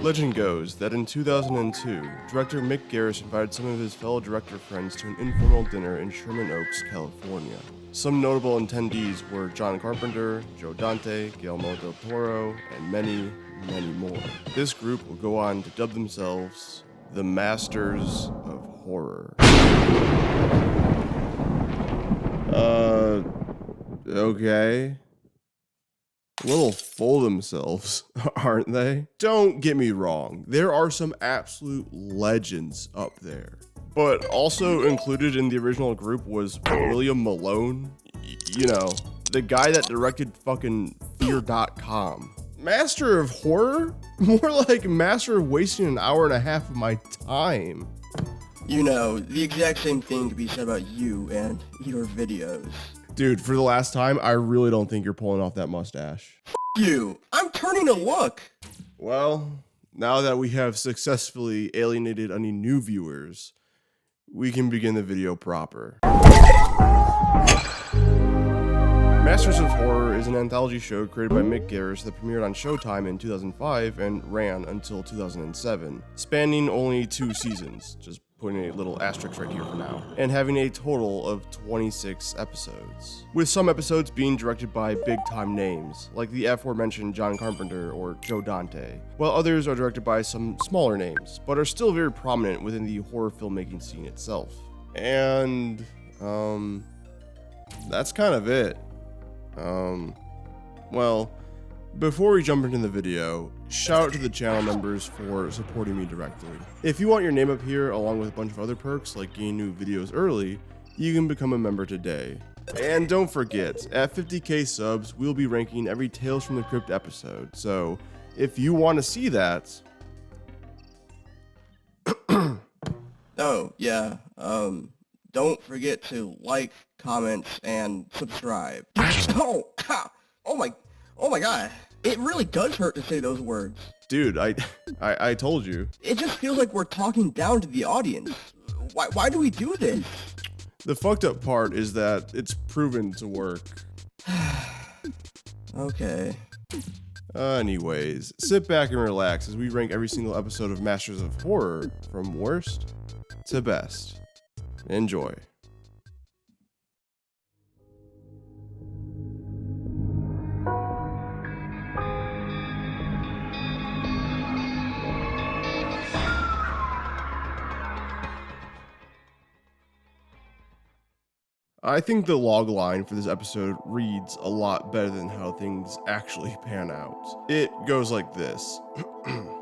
Legend goes that in 2002, director Mick Garris invited some of his fellow director friends to an informal dinner in Sherman Oaks, California. Some notable attendees were John Carpenter, Joe Dante, Guillermo del Toro, and many, many more. This group will go on to dub themselves the Masters of Horror. Okay. A little full themselves, aren't they? Don't get me wrong, there are some absolute legends up there. But also included in the original group was William Malone. You know, the guy that directed fucking Fear.com. Master of Horror? More like master of wasting an hour and a half of my time. You know, the exact same thing to be said about you and your videos. Dude, for the last time, I really don't think you're pulling off that mustache. F you! I'm turning to look! Well, now that we have successfully alienated any new viewers, we can begin the video proper. Masters of Horror is an anthology show created by Mick Garris that premiered on Showtime in 2005 and ran until 2007, spanning only 2 seasons, just putting a little asterisk right here for now, and having a total of 26 episodes, with some episodes being directed by big-time names, like the aforementioned John Carpenter or Joe Dante, while others are directed by some smaller names, but are still very prominent within the horror filmmaking scene itself. And, that's kind of it. Well, before we jump into the video, shout out to the channel members for supporting me directly. If you want your name up here along with a bunch of other perks like getting new videos early, you can become a member today. And don't forget, at 50k subs, we'll be ranking every Tales from the Crypt episode, so if you want to see that... Oh, yeah, don't forget to like, comment, and subscribe. Oh my god. It really does hurt to say those words. Dude, I told you. It just feels like we're talking down to the audience. Why do we do this? The fucked up part is that it's proven to work. Okay. Anyways, sit back and relax as we rank every single episode of Masters of Horror from worst to best. Enjoy. I think the log line for this episode reads a lot better than how things actually pan out. It goes like this.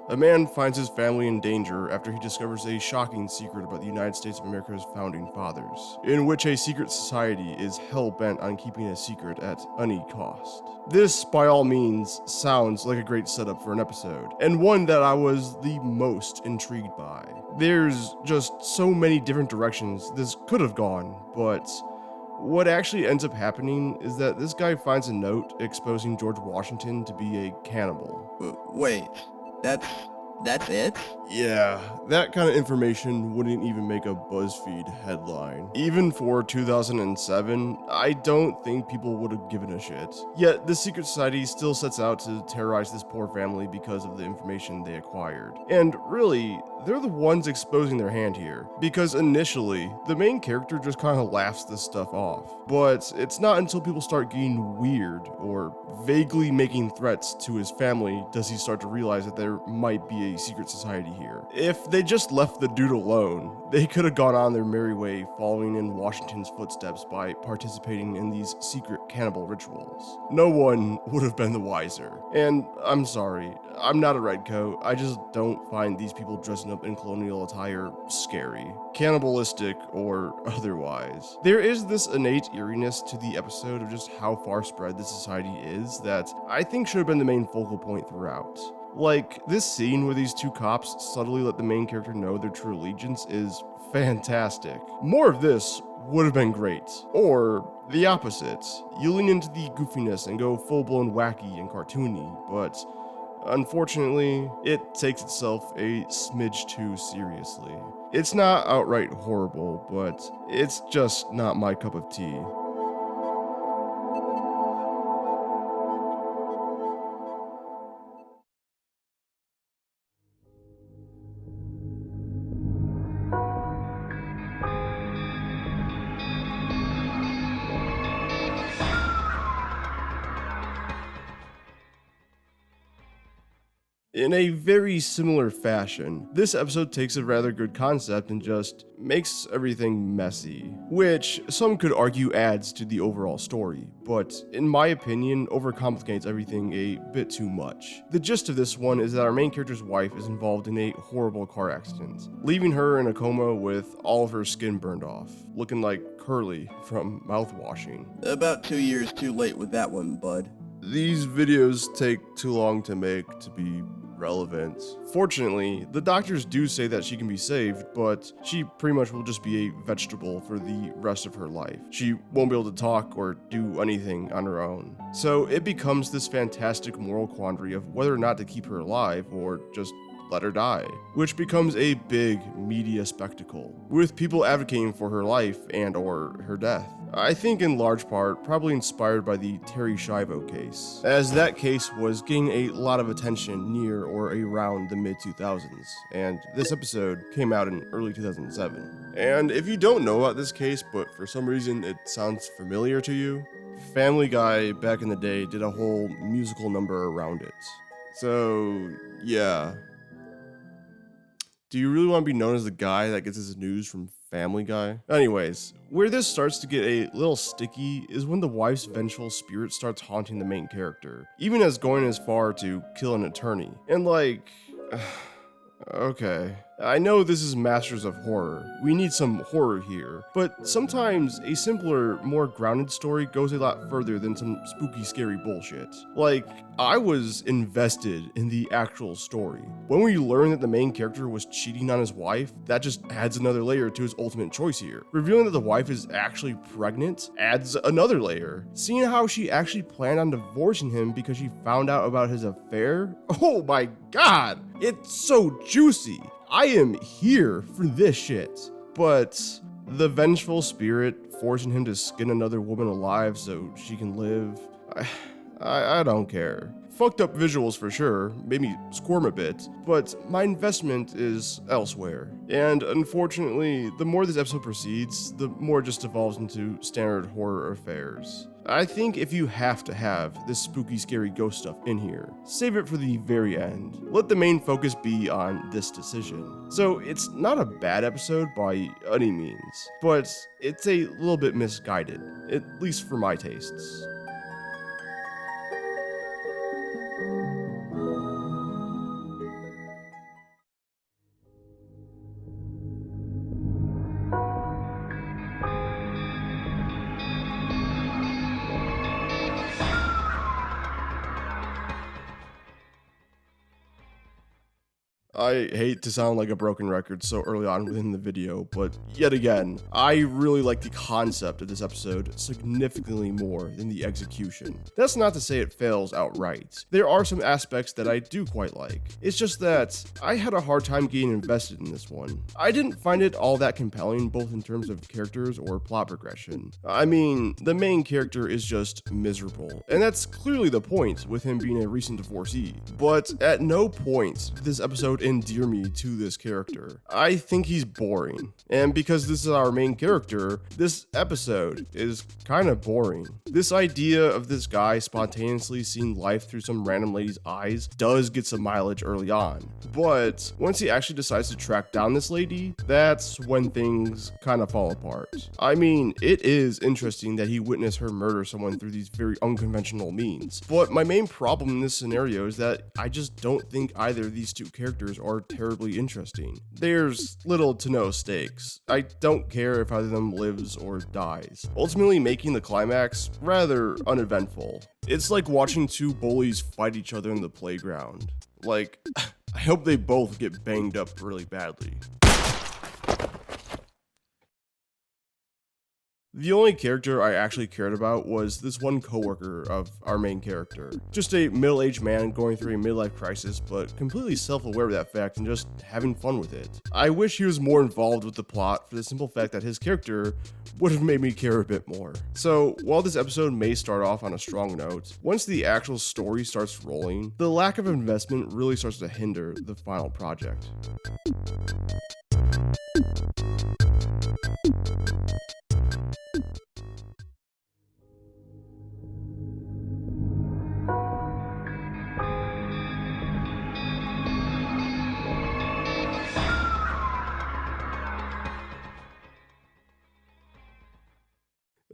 A man finds his family in danger after he discovers a shocking secret about the United States of America's founding fathers, in which a secret society is hell-bent on keeping a secret at any cost. This, by all means, sounds like a great setup for an episode, and one that I was the most intrigued by. There's just so many different directions this could have gone, but what actually ends up happening is that this guy finds a note exposing George Washington to be a cannibal. Wait, that's it? Yeah, that kind of information wouldn't even make a BuzzFeed headline. Even for 2007, I don't think people would have given a shit. Yet, the secret society still sets out to terrorize this poor family because of the information they acquired. And really, they're the ones exposing their hand here, because initially, the main character just kind of laughs this stuff off. But it's not until people start getting weird or vaguely making threats to his family does he start to realize that there might be a secret society here. If they just left the dude alone, they could have gone on their merry way following in Washington's footsteps by participating in these secret cannibal rituals. No one would have been the wiser. And I'm sorry, I'm not a redcoat, I just don't find these people dressing up in colonial attire scary, cannibalistic or otherwise. There is this innate eeriness to the episode of just how far spread this society is that I think should have been the main focal point throughout. Like, this scene where these two cops subtly let the main character know their true allegiance is fantastic. More of this would have been great. Or the opposite. You lean into the goofiness and go full-blown wacky and cartoony, but unfortunately, it takes itself a smidge too seriously. It's not outright horrible, but it's just not my cup of tea. In a very similar fashion, this episode takes a rather good concept and just makes everything messy, which some could argue adds to the overall story, but in my opinion, overcomplicates everything a bit too much. The gist of this one is that our main character's wife is involved in a horrible car accident, leaving her in a coma with all of her skin burned off, looking like Curly from mouthwashing. About 2 years too late with that one, bud. These videos take too long to make to be relevant. Fortunately, the doctors do say that she can be saved, but she pretty much will just be a vegetable for the rest of her life. She won't be able to talk or do anything on her own. So it becomes this fantastic moral quandary of whether or not to keep her alive or just let her die, which becomes a big media spectacle, with people advocating for her life and or her death. I think in large part probably inspired by the Terry Schiavo case, as that case was getting a lot of attention near or around the mid-2000s, and this episode came out in early 2007. And if you don't know about this case, but for some reason it sounds familiar to you, Family Guy back in the day did a whole musical number around it. So, yeah. Do you really want to be known as the guy that gets his news from Family Guy? Anyways, where this starts to get a little sticky is when the wife's vengeful spirit starts haunting the main character, even as going as far to kill an attorney. And like, okay, I know this is Masters of Horror. We need some horror here, but sometimes a simpler, more grounded story goes a lot further than some spooky, scary bullshit. Like, I was invested in the actual story. When we learn that the main character was cheating on his wife, that just adds another layer to his ultimate choice here. Revealing that the wife is actually pregnant adds another layer. Seeing how she actually planned on divorcing him because she found out about his affair? Oh my god, it's so juicy. I am here for this shit. But the vengeful spirit forcing him to skin another woman alive so she can live, I don't care. Fucked up visuals for sure, made me squirm a bit, but my investment is elsewhere. And unfortunately, the more this episode proceeds, the more it just evolves into standard horror affairs. I think if you have to have this spooky, scary ghost stuff in here, save it for the very end. Let the main focus be on this decision. So it's not a bad episode by any means, but it's a little bit misguided, at least for my tastes. I hate to sound like a broken record so early on within the video, but yet again, I really like the concept of this episode significantly more than the execution. That's not to say it fails outright. There are some aspects that I do quite like. It's just that I had a hard time getting invested in this one. I didn't find it all that compelling, both in terms of characters or plot progression. I mean, the main character is just miserable, and that's clearly the point with him being a recent divorcee. But at no point did this episode endear me to this character. I think he's boring, and because this is our main character, this episode is kind of boring. This idea of this guy spontaneously seeing life through some random lady's eyes does get some mileage early on, but once he actually decides to track down this lady, that's when things kind of fall apart. I mean, it is interesting that he witnessed her murder someone through these very unconventional means, but my main problem in this scenario is that I just don't think either of these two characters are terribly interesting. There's little to no stakes. I don't care if either of them lives or dies, ultimately making the climax rather uneventful. It's like watching two bullies fight each other in the playground. Like, I hope they both get banged up really badly. The only character I actually cared about was this one coworker of our main character. Just a middle-aged man going through a midlife crisis, but completely self-aware of that fact and just having fun with it. I wish he was more involved with the plot for the simple fact that his character would have made me care a bit more. So while this episode may start off on a strong note, once the actual story starts rolling, the lack of investment really starts to hinder the final project.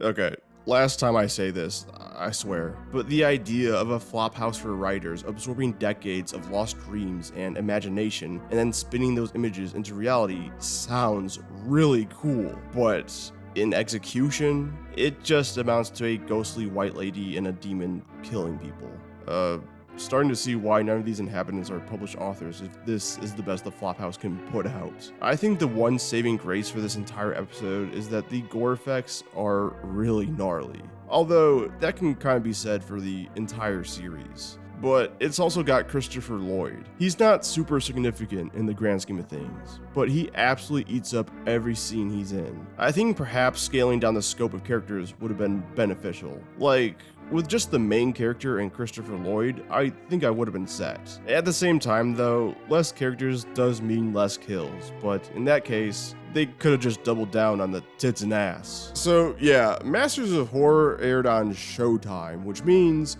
Okay, last time I say this, I swear, but the idea of a flophouse for writers absorbing decades of lost dreams and imagination and then spinning those images into reality sounds really cool, but in execution, it just amounts to a ghostly white lady and a demon killing people. Starting to see why none of these inhabitants are published authors if this is the best the Flophouse can put out. I think the one saving grace for this entire episode is that the gore effects are really gnarly. Although, that can kind of be said for the entire series. But it's also got Christopher Lloyd. He's not super significant in the grand scheme of things, but he absolutely eats up every scene he's in. I think perhaps scaling down the scope of characters would have been beneficial. Like, with just the main character and Christopher Lloyd, I think I would have been set. At the same time though, less characters does mean less kills, but in that case, they could have just doubled down on the tits and ass. So yeah, Masters of Horror aired on Showtime, which means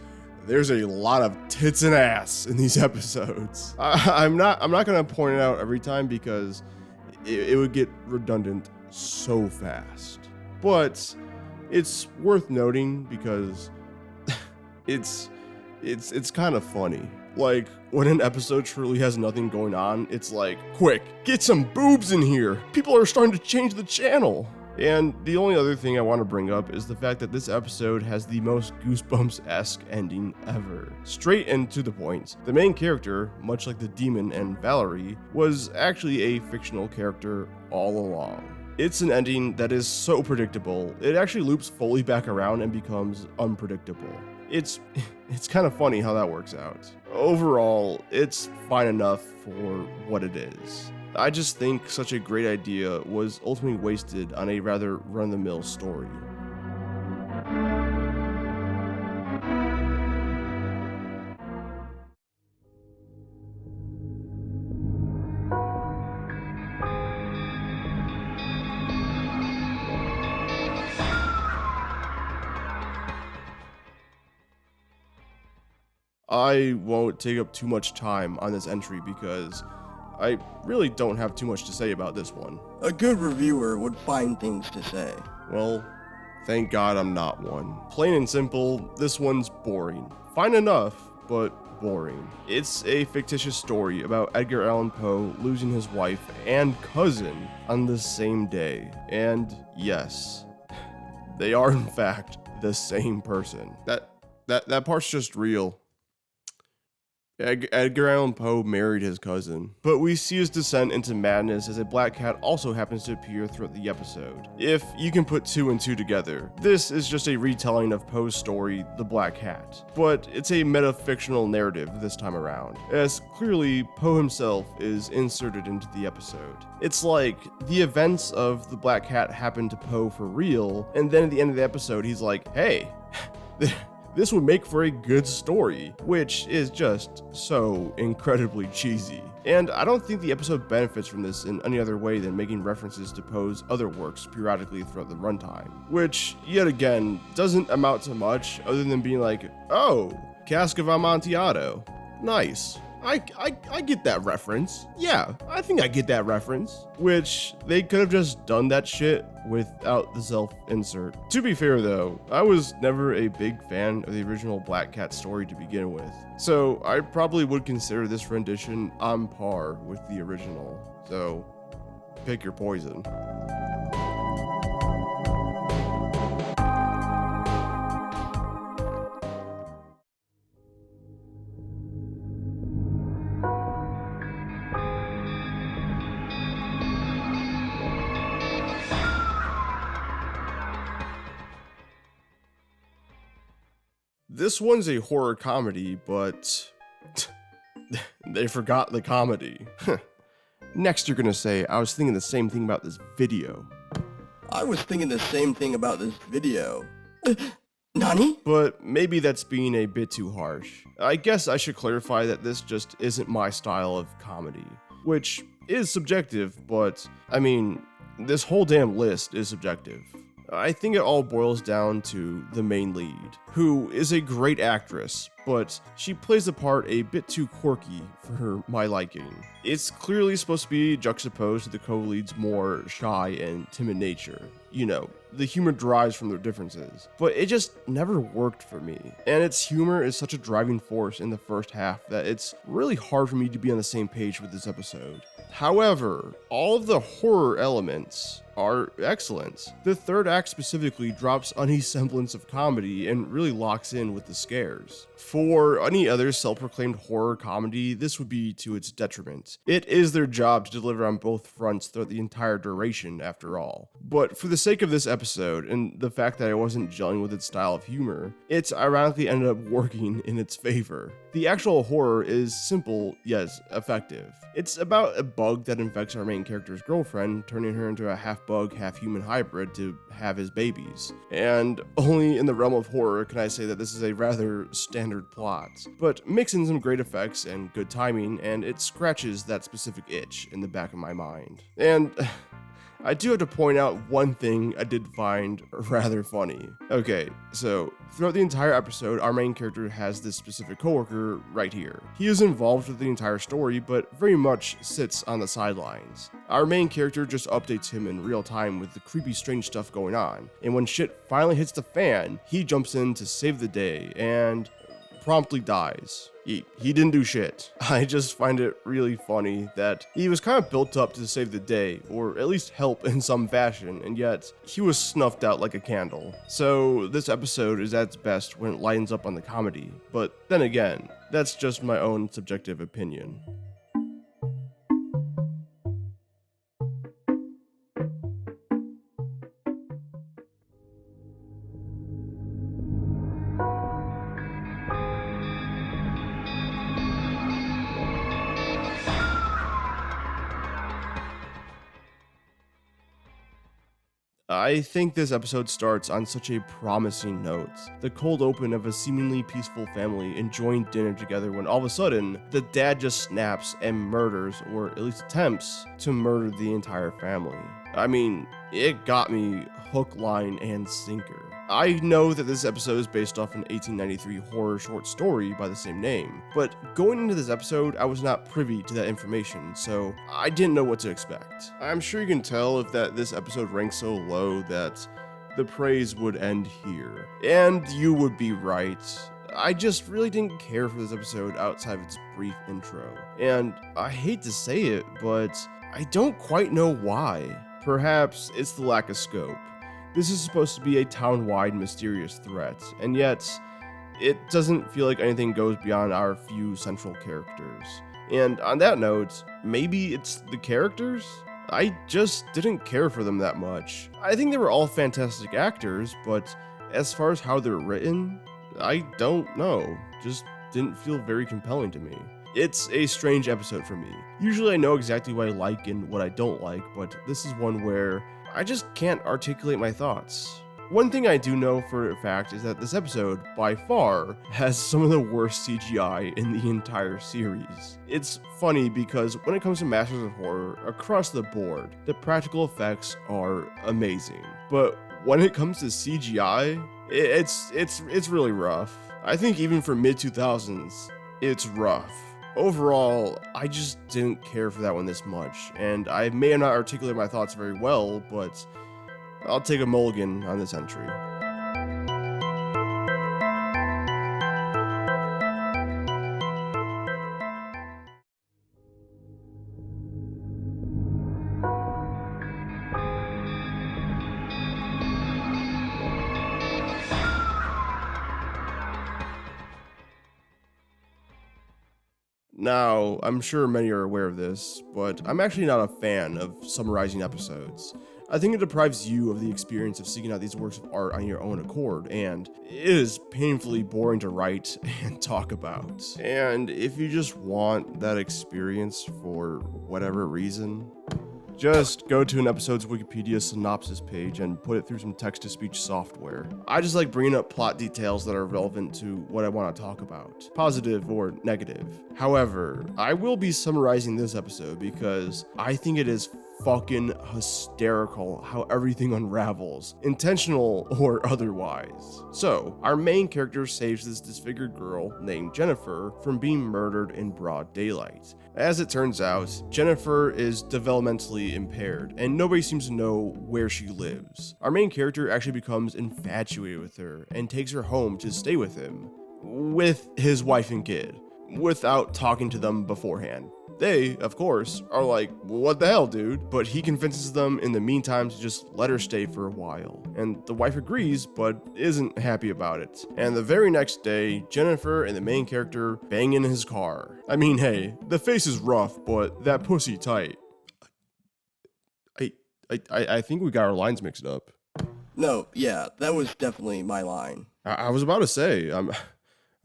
there's a lot of tits and ass in these episodes. I'm not gonna point it out every time because it would get redundant so fast. But it's worth noting because it's kind of funny. Like, when an episode truly has nothing going on, it's like, quick, get some boobs in here. People are starting to change the channel. And the only other thing I want to bring up is the fact that this episode has the most Goosebumps-esque ending ever. Straight and to the point. The main character, much like the demon and Valerie, was actually a fictional character all along. It's an ending that is so predictable, it actually loops fully back around and becomes unpredictable. It's kind of funny how that works out. Overall, it's fine enough for what it is. I just think such a great idea was ultimately wasted on a rather run-of-the-mill story. I won't take up too much time on this entry because I really don't have too much to say about this one. A good reviewer would find things to say. Well, thank God I'm not one. Plain and simple, this one's boring. Fine enough, but boring. It's a fictitious story about Edgar Allan Poe losing his wife and cousin on the same day. And yes, they are in fact the same person. That part's just real. Edgar Allan Poe married his cousin, but we see his descent into madness as a black cat also happens to appear throughout the episode. If you can put two and two together, this is just a retelling of Poe's story, The Black Cat, but it's a metafictional narrative this time around, as clearly Poe himself is inserted into the episode. It's like the events of The Black Cat happened to Poe for real, and then at the end of the episode he's like, hey, this would make for a good story, which is just so incredibly cheesy. And I don't think the episode benefits from this in any other way than making references to Poe's other works periodically throughout the runtime, which, yet again, doesn't amount to much other than being like, oh, Cask of Amontillado, nice. I get that reference. Yeah, I think I get that reference. Which, they could have just done that shit without the self-insert. To be fair though, I was never a big fan of the original Black Cat story to begin with. So, I probably would consider this rendition on par with the original. So, pick your poison. This one's a horror comedy, but they forgot the comedy. Next you're gonna say, I was thinking the same thing about this video. I was thinking the same thing about this video. Nani? But maybe that's being a bit too harsh. I guess I should clarify that this just isn't my style of comedy, which is subjective, but I mean, this whole damn list is subjective. I think it all boils down to the main lead, who is a great actress, but she plays the part a bit too quirky for my liking. It's clearly supposed to be juxtaposed to the co-lead's more shy and timid nature. You know, the humor derives from their differences, but it just never worked for me. And its humor is such a driving force in the first half that it's really hard for me to be on the same page with this episode. However, all of the horror elements are excellent. The third act specifically drops any semblance of comedy and really locks in with the scares. For any other self-proclaimed horror comedy, this would be to its detriment. It is their job to deliver on both fronts throughout the entire duration, after all. But for the sake of this episode, and the fact that I wasn't gelling with its style of humor, it's ironically ended up working in its favor. The actual horror is simple, yet effective. It's about a bug that infects our main character's girlfriend, turning her into a half-bug, half-human hybrid to have his babies. And only in the realm of horror can I say that this is a rather standard plot, but mix in some great effects and good timing, and it scratches that specific itch in the back of my mind. And I do have to point out one thing I did find rather funny. Okay, so throughout the entire episode, our main character has this specific coworker right here. He is involved with the entire story, but very much sits on the sidelines. Our main character just updates him in real time with the creepy, strange stuff going on, and when shit finally hits the fan, he jumps in to save the day and promptly dies. He didn't do shit. I just find it really funny that he was kind of built up to save the day, or at least help in some fashion, and yet he was snuffed out like a candle. So this episode is at its best when it lightens up on the comedy, but then again, that's just my own subjective opinion. I think this episode starts on such a promising note. The cold open of a seemingly peaceful family enjoying dinner together when all of a sudden, the dad just snaps and murders, or at least attempts to murder the entire family. I mean, it got me hook, line, and sinker. I know that this episode is based off an 1893 horror short story by the same name, but going into this episode, I was not privy to that information, so I didn't know what to expect. I'm sure you can tell if that this episode ranks so low that the praise would end here. And you would be right. I just really didn't care for this episode outside of its brief intro. And I hate to say it, but I don't quite know why. Perhaps it's the lack of scope. This is supposed to be a town-wide mysterious threat, and yet it doesn't feel like anything goes beyond our few central characters. And on that note, maybe it's the characters? I just didn't care for them that much. I think they were all fantastic actors, but as far as how they're written, I don't know. Just didn't feel very compelling to me. It's a strange episode for me. Usually I know exactly what I like and what I don't like, but this is one where I just can't articulate my thoughts. One thing I do know for a fact is that this episode, by far, has some of the worst CGI in the entire series. It's funny because when it comes to Masters of Horror, across the board, the practical effects are amazing. But when it comes to CGI, it's really rough. I think even for mid-2000s, it's rough. Overall, I just didn't care for that one this much, and I may have not articulated my thoughts very well, but I'll take a mulligan on this entry. Now, I'm sure many are aware of this, but I'm actually not a fan of summarizing episodes. I think it deprives you of the experience of seeking out these works of art on your own accord, and it is painfully boring to write and talk about. And if you just want that experience for whatever reason, just go to an episode's Wikipedia synopsis page and put it through some text-to-speech software. I just like bringing up plot details that are relevant to what I want to talk about, positive or negative. However, I will be summarizing this episode because I think it is fucking hysterical how everything unravels, intentional or otherwise. So, our main character saves this disfigured girl named Jennifer from being murdered in broad daylight. As it turns out, Jennifer is developmentally impaired, and nobody seems to know where she lives. Our main character actually becomes infatuated with her and takes her home to stay with him, with his wife and kid, without talking to them beforehand. They, of course, are like, what the hell, dude? But he convinces them in the meantime to just let her stay for a while. And the wife agrees, but isn't happy about it. And the very next day, Jennifer and the main character bang in his car. I mean, hey, the face is rough, but that pussy tight. I think we got our lines mixed up. No, yeah, that was definitely my line. I was about to say, I'm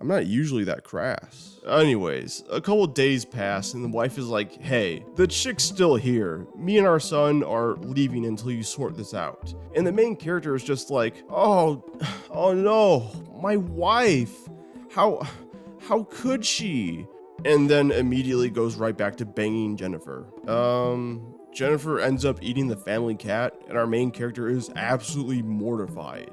not usually that crass. Anyways, a couple days pass and the wife is like, hey, the chick's still here. Me and our son are leaving until you sort this out. And the main character is just like, oh no, my wife. How could she? And then immediately goes right back to banging Jennifer. Jennifer ends up eating the family cat and our main character is absolutely mortified.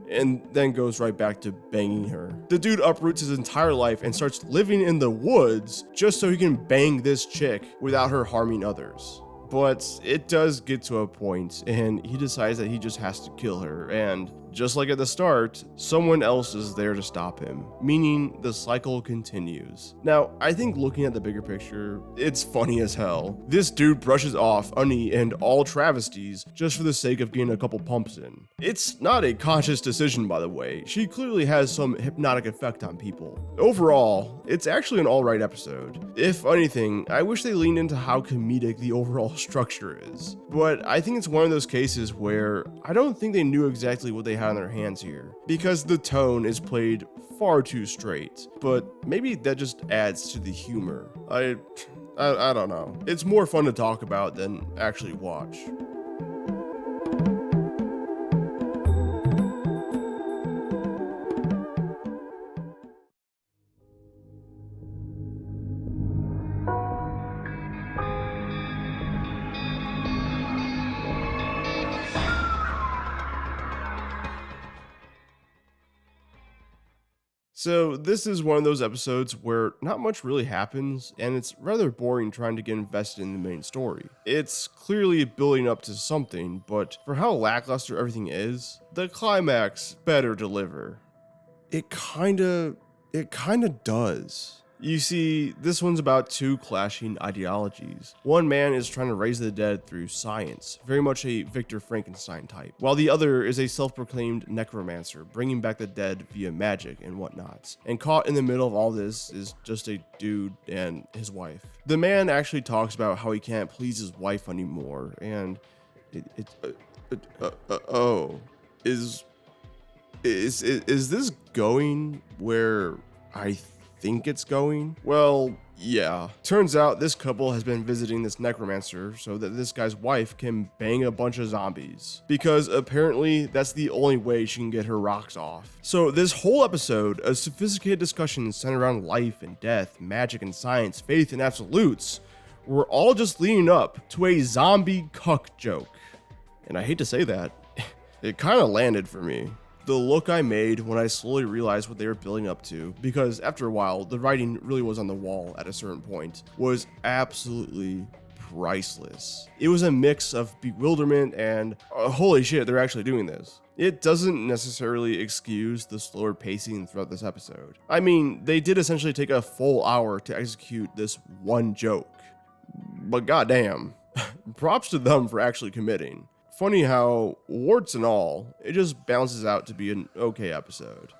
And then goes right back to banging her. The dude uproots his entire life and starts living in the woods just so he can bang this chick without her harming others. But it does get to a point and he decides that he just has to kill her, and just like at the start, someone else is there to stop him, meaning the cycle continues. Now, I think looking at the bigger picture, it's funny as hell. This dude brushes off any and all travesties just for the sake of getting a couple pumps in. It's not a conscious decision, by the way. She clearly has some hypnotic effect on people. Overall, it's actually an alright episode. If anything, I wish they leaned into how comedic the overall structure is. But I think it's one of those cases where I don't think they knew exactly what they had on their hands here, because the tone is played far too straight, but maybe that just adds to the humor. I don't know. It's more fun to talk about than actually watch. So this is one of those episodes where not much really happens, and it's rather boring trying to get invested in the main story. It's clearly building up to something, but for how lackluster everything is, the climax better deliver. It kinda does. You see, this one's about two clashing ideologies. One man is trying to raise the dead through science, very much a Victor Frankenstein type, while the other is a self-proclaimed necromancer, bringing back the dead via magic and whatnot. And caught in the middle of all this is just a dude and his wife. The man actually talks about how he can't please his wife anymore, and is this going where I think it's going? Well, yeah. Turns out this couple has been visiting this necromancer so that this guy's wife can bang a bunch of zombies, because apparently that's the only way she can get her rocks off. So this whole episode, a sophisticated discussion centered around life and death, magic and science, faith and absolutes, were all just leading up to a zombie cuck joke. And I hate to say that, it kind of landed for me. The look I made when I slowly realized what they were building up to, because after a while, the writing really was on the wall at a certain point, was absolutely priceless. It was a mix of bewilderment and, holy shit, they're actually doing this. It doesn't necessarily excuse the slower pacing throughout this episode. I mean, they did essentially take a full hour to execute this one joke. But goddamn, props to them for actually committing. Funny how, warts and all, it just balances out to be an okay episode.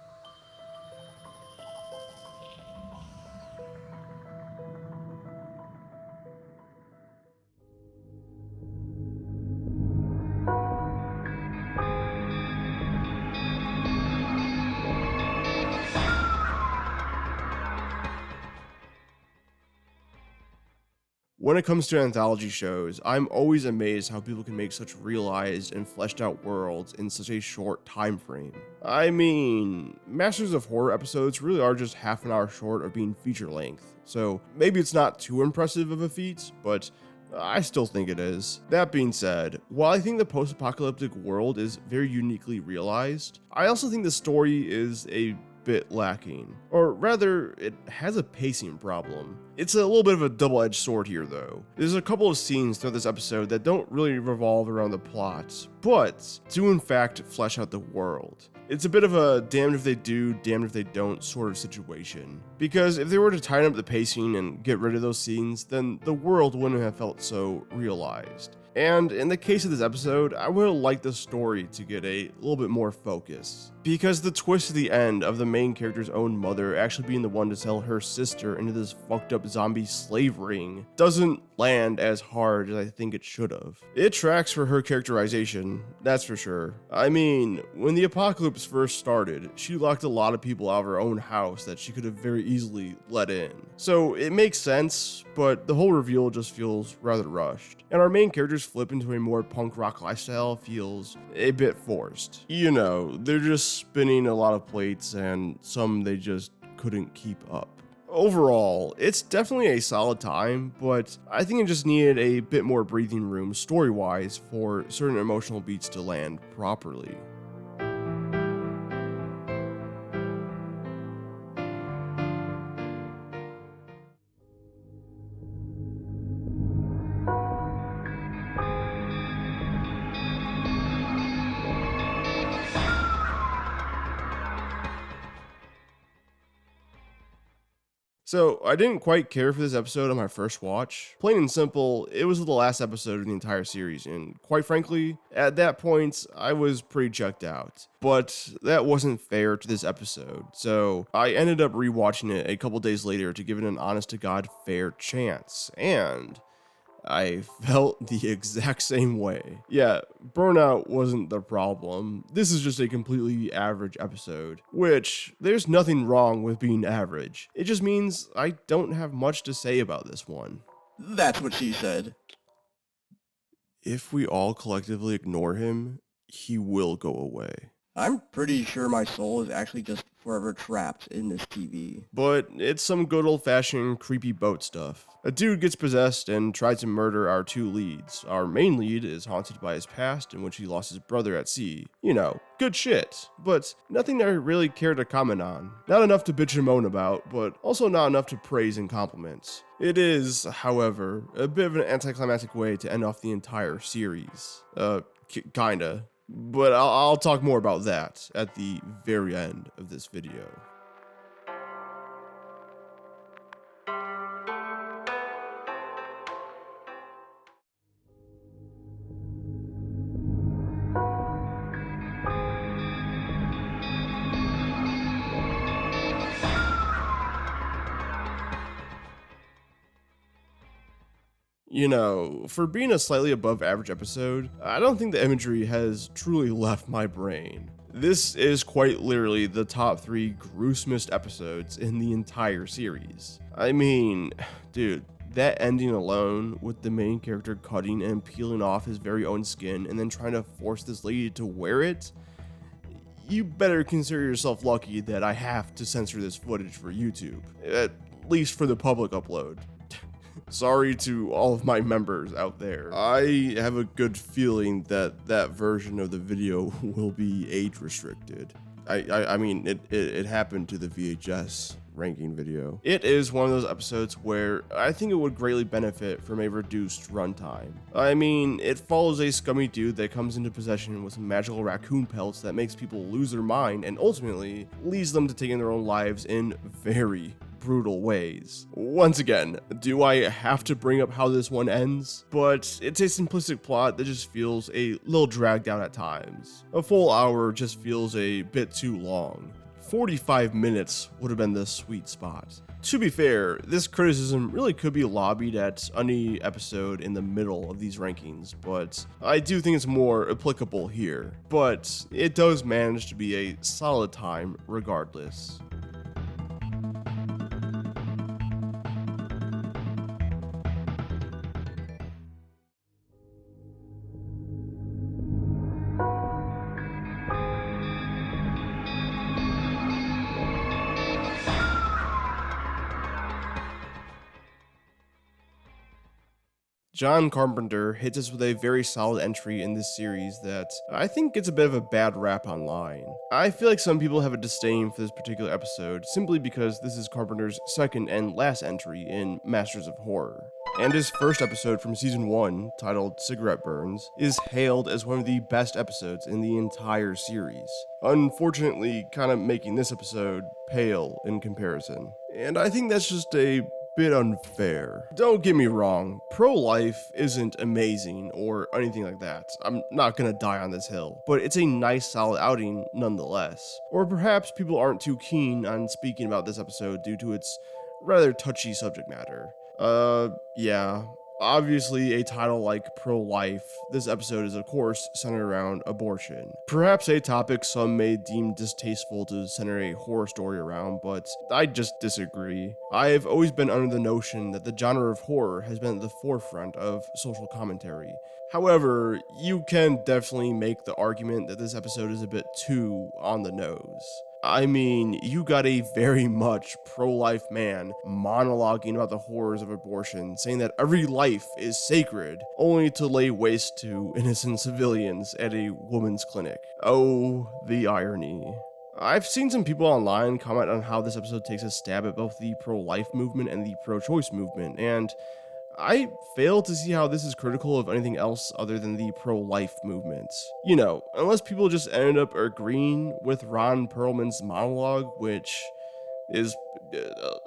When it comes to anthology shows, I'm always amazed how people can make such realized and fleshed out worlds in such a short time frame. I mean, Masters of Horror episodes really are just half an hour short of being feature length, so maybe it's not too impressive of a feat, but I still think it is. That being said, while I think the post-apocalyptic world is very uniquely realized, I also think the story is a bit lacking, or rather, it has a pacing problem. It's a little bit of a double-edged sword here though. There's a couple of scenes throughout this episode that don't really revolve around the plot, but do in fact flesh out the world. It's a bit of a damned if they do, damned if they don't sort of situation. Because if they were to tighten up the pacing and get rid of those scenes, then the world wouldn't have felt so realized. And in the case of this episode, I would have liked the story to get a little bit more focus. Because the twist at the end of the main character's own mother actually being the one to sell her sister into this fucked up zombie slave ring doesn't land as hard as I think it should have. It tracks for her characterization, that's for sure. I mean, when the apocalypse first started, she locked a lot of people out of her own house that she could have very easily let in. So it makes sense, but the whole reveal just feels rather rushed. And our main character's flip into a more punk rock lifestyle feels a bit forced. You know, they're just spinning a lot of plates and some they just couldn't keep up. Overall, it's definitely a solid time, but I think it just needed a bit more breathing room story-wise for certain emotional beats to land properly. So, I didn't quite care for this episode on my first watch. Plain and simple, it was the last episode of the entire series, and quite frankly, at that point, I was pretty checked out. But that wasn't fair to this episode, so I ended up rewatching it a couple days later to give it an honest-to-God fair chance, and I felt the exact same way. Yeah, burnout wasn't the problem. This is just a completely average episode, which there's nothing wrong with being average. It just means I don't have much to say about this one. That's what she said. If we all collectively ignore him, he will go away. I'm pretty sure my soul is actually just forever trapped in this TV. But it's some good old-fashioned creepy boat stuff. A dude gets possessed and tries to murder our two leads. Our main lead is haunted by his past in which he lost his brother at sea. You know, good shit, but nothing I really care to comment on. Not enough to bitch and moan about, but also not enough to praise and compliment. It is, however, a bit of an anticlimactic way to end off the entire series. Kinda. But I'll talk more about that at the very end of this video. You know, for being a slightly above average episode, I don't think the imagery has truly left my brain. This is quite literally the top 3 gruesomest episodes in the entire series. I mean, dude, that ending alone with the main character cutting and peeling off his very own skin and then trying to force this lady to wear it, you better consider yourself lucky that I have to censor this footage for YouTube, at least for the public upload. Sorry to all of my members out there. I have a good feeling that that version of the video will be age restricted. I mean, it happened to the VHS ranking video. It is one of those episodes where I think it would greatly benefit from a reduced runtime. I mean, it follows a scummy dude that comes into possession with some magical raccoon pelts that makes people lose their mind and ultimately leads them to taking their own lives in very brutal ways. Once again, do I have to bring up how this one ends? But it's a simplistic plot that just feels a little dragged out at times. A full hour just feels a bit too long. 45 minutes would have been the sweet spot. To be fair, this criticism really could be lobbied at any episode in the middle of these rankings, but I do think it's more applicable here. But it does manage to be a solid time regardless. John Carpenter hits us with a very solid entry in this series that I think gets a bit of a bad rap online. I feel like some people have a disdain for this particular episode simply because this is Carpenter's second and last entry in Masters of Horror. And his first episode from season 1, titled Cigarette Burns, is hailed as one of the best episodes in the entire series, unfortunately kind of making this episode pale in comparison. And I think that's just a bit unfair. Don't get me wrong, pro-life isn't amazing or anything like that. I'm not gonna die on this hill, but it's a nice solid outing nonetheless. Or perhaps people aren't too keen on speaking about this episode due to its rather touchy subject matter. Yeah. Obviously, a title like pro-life, this episode is of course centered around abortion. Perhaps a topic some may deem distasteful to center a horror story around, but I just disagree. I've always been under the notion that the genre of horror has been at the forefront of social commentary. However, you can definitely make the argument that this episode is a bit too on the nose. I mean, you got a very much pro-life man monologuing about the horrors of abortion, saying that every life is sacred, only to lay waste to innocent civilians at a woman's clinic. Oh, the irony. I've seen some people online comment on how this episode takes a stab at both the pro-life movement and the pro-choice movement, and I fail to see how this is critical of anything else other than the pro-life movement. You know, unless people just ended up agreeing with Ron Perlman's monologue, which is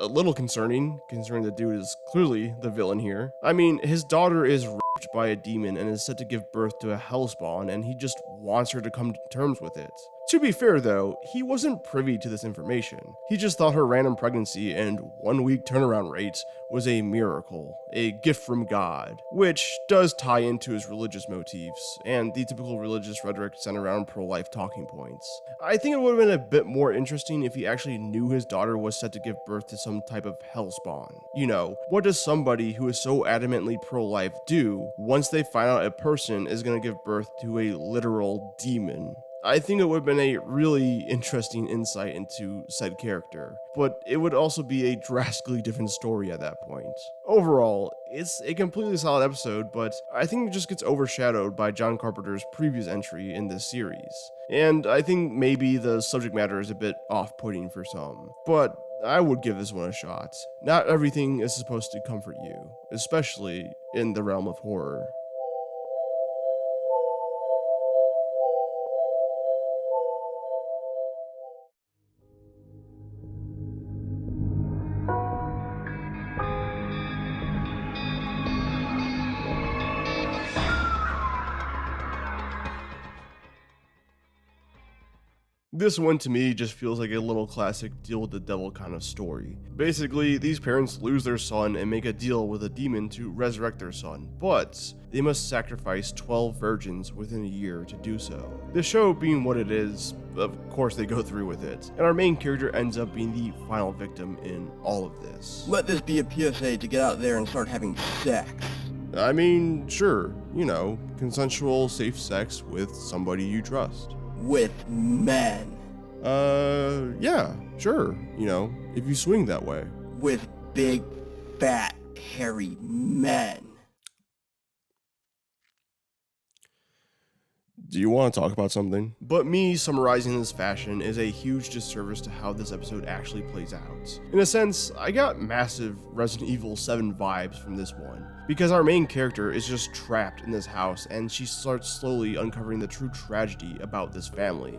a little concerning, considering the dude is clearly the villain here. I mean, his daughter is raped by a demon and is set to give birth to a hellspawn, and he just wants her to come to terms with it. To be fair though, he wasn't privy to this information. He just thought her random pregnancy and 1 week turnaround rate was a miracle, a gift from God, which does tie into his religious motifs and the typical religious rhetoric centered around pro-life talking points. I think it would have been a bit more interesting if he actually knew his daughter was set to give birth to some type of hellspawn. You know, what does somebody who is so adamantly pro-life do once they find out a person is going to give birth to a literal demon? I think it would have been a really interesting insight into said character, but it would also be a drastically different story at that point. Overall, it's a completely solid episode, but I think it just gets overshadowed by John Carpenter's previous entry in this series. And I think maybe the subject matter is a bit off-putting for some, but I would give this one a shot. Not everything is supposed to comfort you, especially in the realm of horror. This one to me just feels like a little classic deal with the devil kind of story. Basically, these parents lose their son and make a deal with a demon to resurrect their son, but they must sacrifice 12 virgins within a year to do so. The show being what it is, of course they go through with it, and our main character ends up being the final victim in all of this. Let this be a PSA to get out there and start having sex. I mean, sure, you know, consensual, safe sex with somebody you trust. With men. Yeah, sure, you know, if you swing that way. With big, fat, hairy men. Do you want to talk about something? But me summarizing this fashion is a huge disservice to how this episode actually plays out. In a sense, I got massive Resident Evil 7 vibes from this one, because our main character is just trapped in this house and she starts slowly uncovering the true tragedy about this family.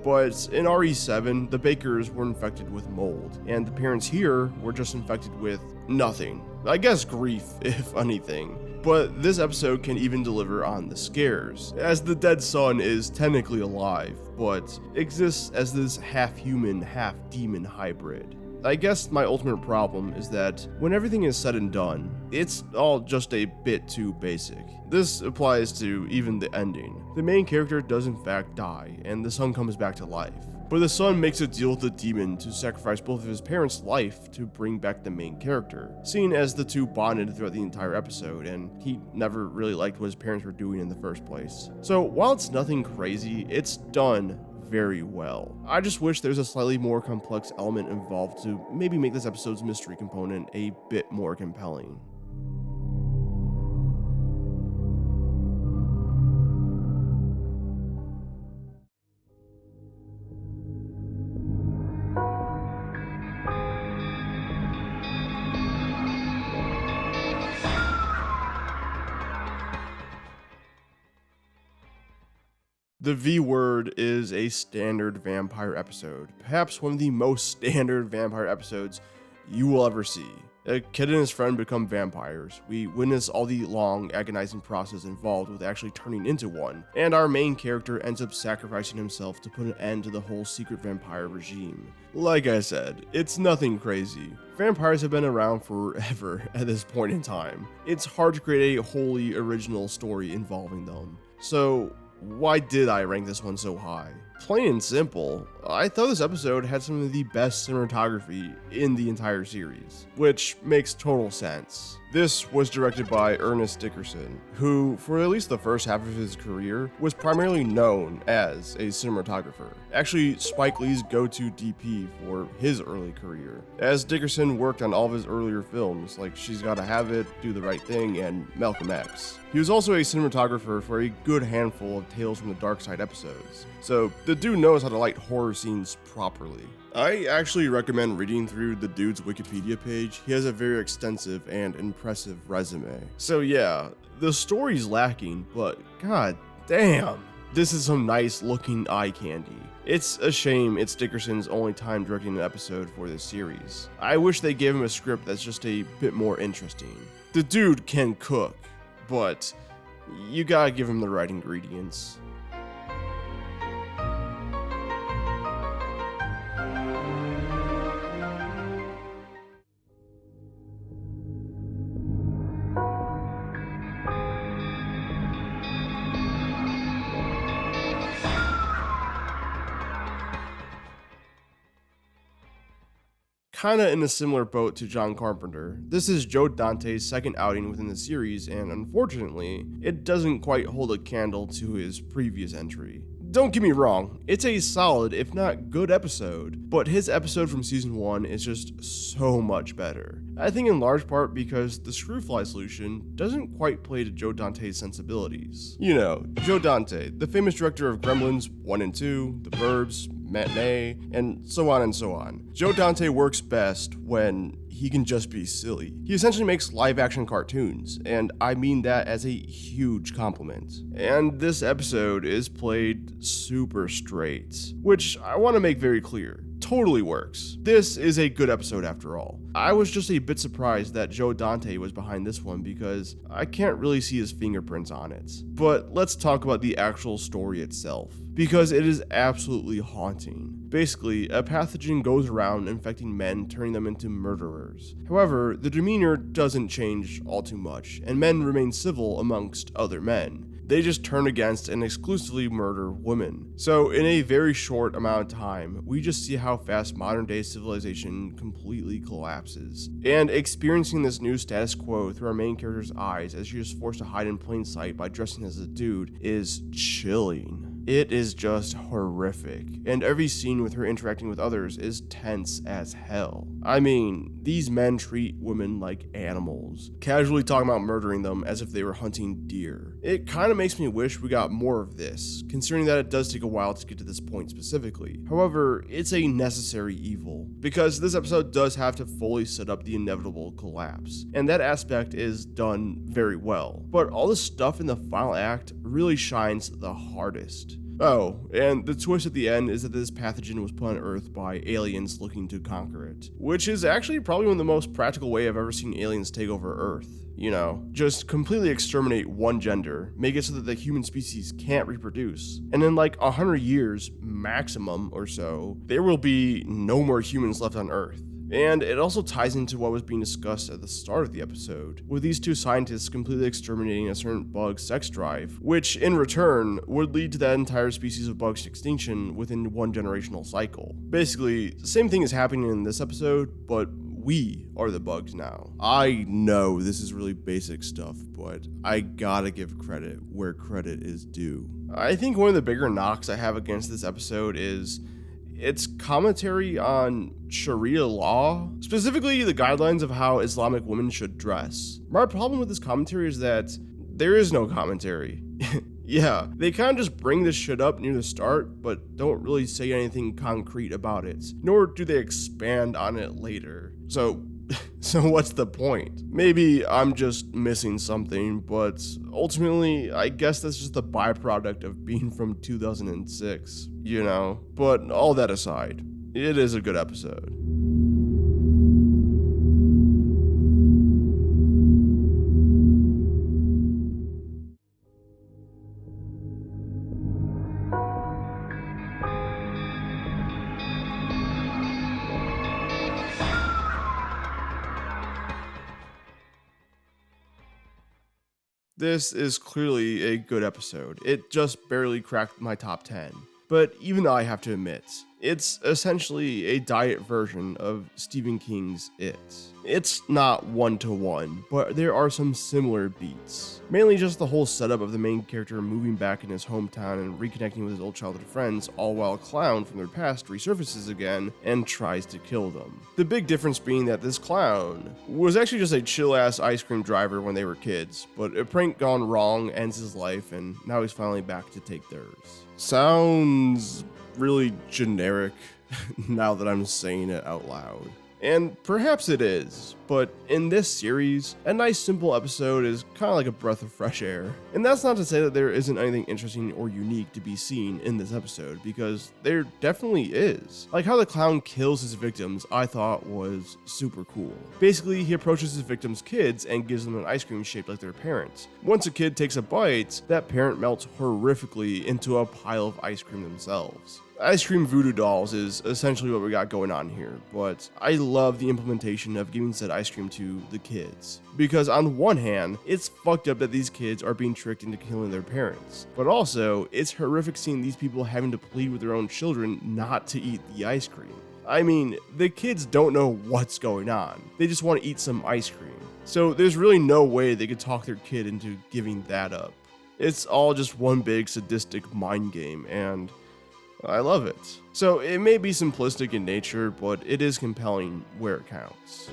But in RE7, the Bakers were infected with mold, and the parents here were just infected with nothing. I guess grief, if anything. But this episode can even deliver on the scares, as the dead son is technically alive, but exists as this half-human, half-demon hybrid. I guess my ultimate problem is that when everything is said and done, it's all just a bit too basic. This applies to even the ending. The main character does in fact die, and the son comes back to life. But the son makes a deal with the demon to sacrifice both of his parents' life to bring back the main character, seeing as the two bonded throughout the entire episode, and he never really liked what his parents were doing in the first place. So while it's nothing crazy, it's done very well. I just wish there's a slightly more complex element involved to maybe make this episode's mystery component a bit more compelling. The V Word is a standard vampire episode, perhaps one of the most standard vampire episodes you will ever see. A kid and his friend become vampires. We witness all the long, agonizing process involved with actually turning into one, and our main character ends up sacrificing himself to put an end to the whole secret vampire regime. Like I said, it's nothing crazy. Vampires have been around forever at this point in time. It's hard to create a wholly original story involving them. So, why did I rank this one so high? Plain and simple, I thought this episode had some of the best cinematography in the entire series, which makes total sense. This was directed by Ernest Dickerson, who, for at least the first half of his career, was primarily known as a cinematographer. Actually, Spike Lee's go-to DP for his early career, as Dickerson worked on all of his earlier films like She's Gotta Have It, Do the Right Thing, and Malcolm X. He was also a cinematographer for a good handful of Tales from the Dark Side episodes, so the dude knows how to light horror scenes properly. I actually recommend reading through the dude's Wikipedia page. He has a very extensive and impressive resume. So yeah, the story's lacking, but god damn, this is some nice looking eye candy. It's a shame it's Dickerson's only time directing an episode for this series. I wish they gave him a script that's just a bit more interesting. The dude can cook, but you gotta give him the right ingredients. Kinda in a similar boat to John Carpenter, this is Joe Dante's second outing within the series, and unfortunately, it doesn't quite hold a candle to his previous entry. Don't get me wrong, it's a solid, if not good episode, but his episode from season 1 is just so much better. I think in large part because the Screwfly solution doesn't quite play to Joe Dante's sensibilities. You know, Joe Dante, the famous director of Gremlins 1 and 2, The Burbs, Matinee, and so on and so on. Joe Dante works best when he can just be silly. He essentially makes live-action cartoons, and I mean that as a huge compliment. And this episode is played super straight, which I want to make very clear. Totally works. This is a good episode after all. I was just a bit surprised that Joe Dante was behind this one because I can't really see his fingerprints on it. But let's talk about the actual story itself, because it is absolutely haunting. Basically, a pathogen goes around infecting men, turning them into murderers. However, the demeanor doesn't change all too much, and men remain civil amongst other men. They just turn against and exclusively murder women. So in a very short amount of time, we just see how fast modern day civilization completely collapses. And experiencing this new status quo through our main character's eyes as she is forced to hide in plain sight by dressing as a dude is chilling. It is just horrific, and every scene with her interacting with others is tense as hell. I mean, these men treat women like animals, casually talking about murdering them as if they were hunting deer. It kind of makes me wish we got more of this, considering that it does take a while to get to this point specifically. However, it's a necessary evil, because this episode does have to fully set up the inevitable collapse, and that aspect is done very well. But all the stuff in the final act really shines the hardest. Oh, and the twist at the end is that this pathogen was put on Earth by aliens looking to conquer it, which is actually probably one of the most practical way I've ever seen aliens take over Earth. You know, just completely exterminate one gender, make it so that the human species can't reproduce, and in like 100 years, maximum or so, there will be no more humans left on Earth. And it also ties into what was being discussed at the start of the episode, with these two scientists completely exterminating a certain bug's sex drive, which in return would lead to that entire species of bug's extinction within one generational cycle. Basically, the same thing is happening in this episode, but we are the bugs now. I know this is really basic stuff, but I gotta give credit where credit is due. I think one of the bigger knocks I have against this episode is its commentary on Sharia law, specifically the guidelines of how Islamic women should dress. My problem with this commentary is that there is no commentary. Yeah, they kind of just bring this shit up near the start, but don't really say anything concrete about it, nor do they expand on it later. So So what's the point? Maybe I'm just missing something, but ultimately, I guess that's just the byproduct of being from 2006, you know? But all that aside, it is a good episode. This is clearly a good episode. It just barely cracked my top 10. But even I have to admit, it's essentially a diet version of Stephen King's It. It's not one-to-one, but there are some similar beats. Mainly just the whole setup of the main character moving back in his hometown and reconnecting with his old childhood friends, all while a clown from their past resurfaces again and tries to kill them. The big difference being that this clown was actually just a chill-ass ice cream driver when they were kids, but a prank gone wrong ends his life and now he's finally back to take theirs. Sounds really generic now that I'm saying it out loud. And perhaps it is, but in this series, a nice simple episode is kind of like a breath of fresh air. And that's not to say that there isn't anything interesting or unique to be seen in this episode, because there definitely is. Like how the clown kills his victims, I thought was super cool. Basically, he approaches his victims' kids and gives them an ice cream shaped like their parents. Once a kid takes a bite, that parent melts horrifically into a pile of ice cream themselves. Ice cream voodoo dolls is essentially what we got going on here, but I love the implementation of giving said ice cream to the kids. Because on one hand, it's fucked up that these kids are being tricked into killing their parents, but also, it's horrific seeing these people having to plead with their own children not to eat the ice cream. I mean, the kids don't know what's going on, they just want to eat some ice cream. So there's really no way they could talk their kid into giving that up. It's all just one big sadistic mind game, and I love it. So it may be simplistic in nature, but it is compelling where it counts.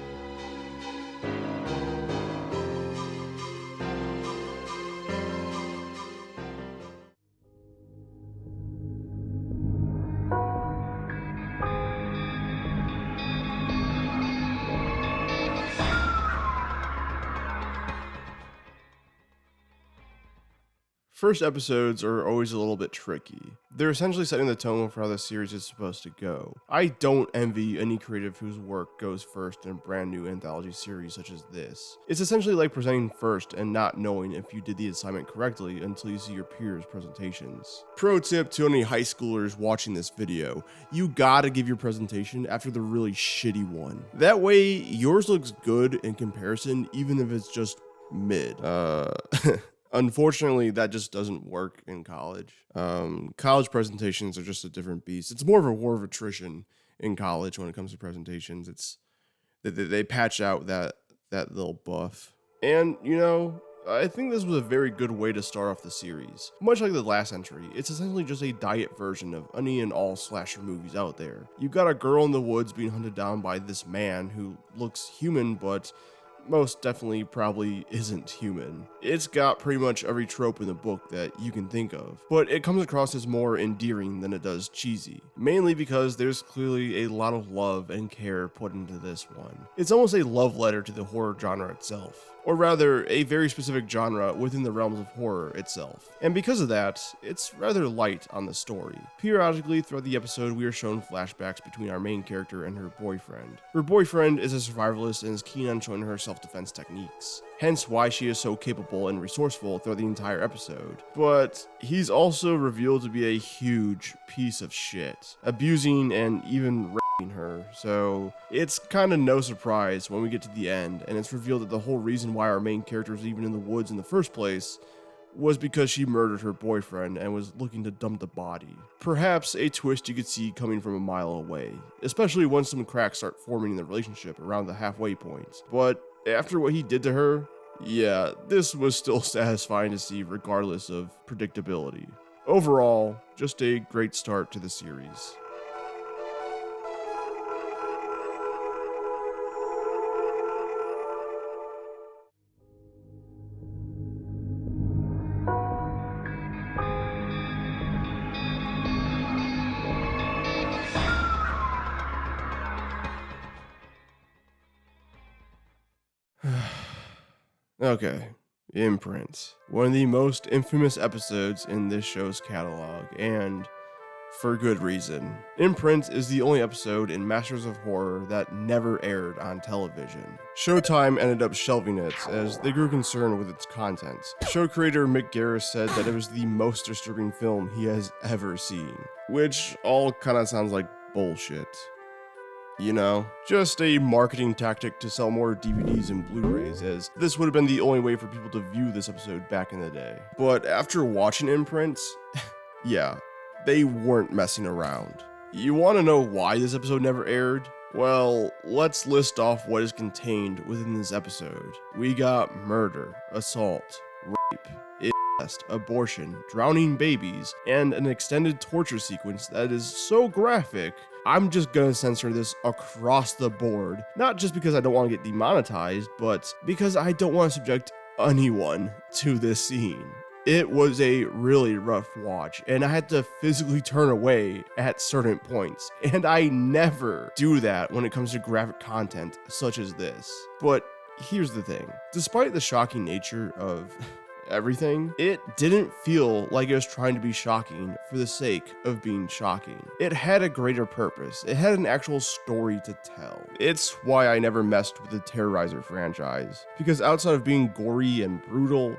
First episodes are always a little bit tricky. They're essentially setting the tone for how the series is supposed to go. I don't envy any creative whose work goes first in a brand new anthology series such as this. It's essentially like presenting first and not knowing if you did the assignment correctly until you see your peers' presentations. Pro tip to any high schoolers watching this video, you gotta give your presentation after the really shitty one. That way, yours looks good in comparison even if it's just mid. Unfortunately, that just doesn't work in college. College presentations are just a different beast. It's more of a war of attrition in college when it comes to presentations. It's they patch out that little buff. And, you know, I think this was a very good way to start off the series. Much like the last entry, it's essentially just a diet version of any and all slasher movies out there. You've got a girl in the woods being hunted down by this man who looks human, but most definitely probably isn't human. It's got pretty much every trope in the book that you can think of, but it comes across as more endearing than it does cheesy, mainly because there's clearly a lot of love and care put into this one. It's almost a love letter to the horror genre itself, or rather, a very specific genre within the realms of horror itself. And because of that, it's rather light on the story. Periodically throughout the episode, we are shown flashbacks between our main character and her boyfriend. Her boyfriend is a survivalist and is keen on showing her self-defense techniques, hence why she is so capable and resourceful throughout the entire episode. But he's also revealed to be a huge piece of shit, abusing and even her, so it's kind of no surprise when we get to the end and it's revealed that the whole reason why our main character is even in the woods in the first place was because she murdered her boyfriend and was looking to dump the body. Perhaps a twist you could see coming from a mile away, especially once some cracks start forming in the relationship around the halfway point. But after what he did to her, yeah, this was still satisfying to see regardless of predictability. Overall, just a great start to the series. Okay, Imprint. One of the most infamous episodes in this show's catalog, and for good reason. Imprint is the only episode in Masters of Horror that never aired on television. Showtime ended up shelving it as they grew concerned with its content. Show creator Mick Garris said that it was the most disturbing film he has ever seen, which all kinda sounds like bullshit. You know, just a marketing tactic to sell more DVDs and Blu-rays, as this would have been the only way for people to view this episode back in the day. But after watching Imprint, yeah, they weren't messing around. You want to know why this episode never aired? Well, let's list off what is contained within this episode. We got murder, assault, rape, incest, abortion, drowning babies, and an extended torture sequence that is so graphic, I'm just gonna censor this across the board. Not just because I don't want to get demonetized, but because I don't want to subject anyone to this scene. It was a really rough watch, and I had to physically turn away at certain points, and I never do that when it comes to graphic content such as this. But here's the thing, despite the shocking nature of everything, it didn't feel like it was trying to be shocking for the sake of being shocking. It had a greater purpose. It had an actual story to tell. It's why I never messed with the Terrorizer franchise, because outside of being gory and brutal,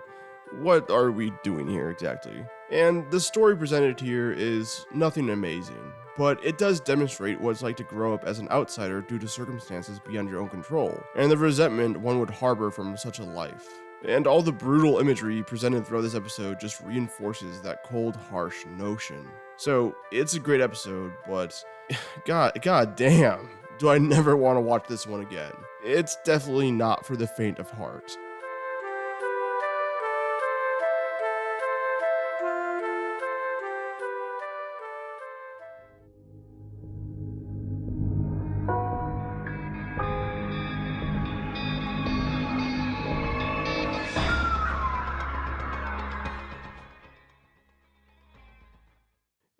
what are we doing here exactly? And the story presented here is nothing amazing, but it does demonstrate what it's like to grow up as an outsider due to circumstances beyond your own control, and the resentment one would harbor from such a life. And all the brutal imagery presented throughout this episode just reinforces that cold, harsh notion. So it's a great episode, but god damn, do I never want to watch this one again. It's definitely not for the faint of heart.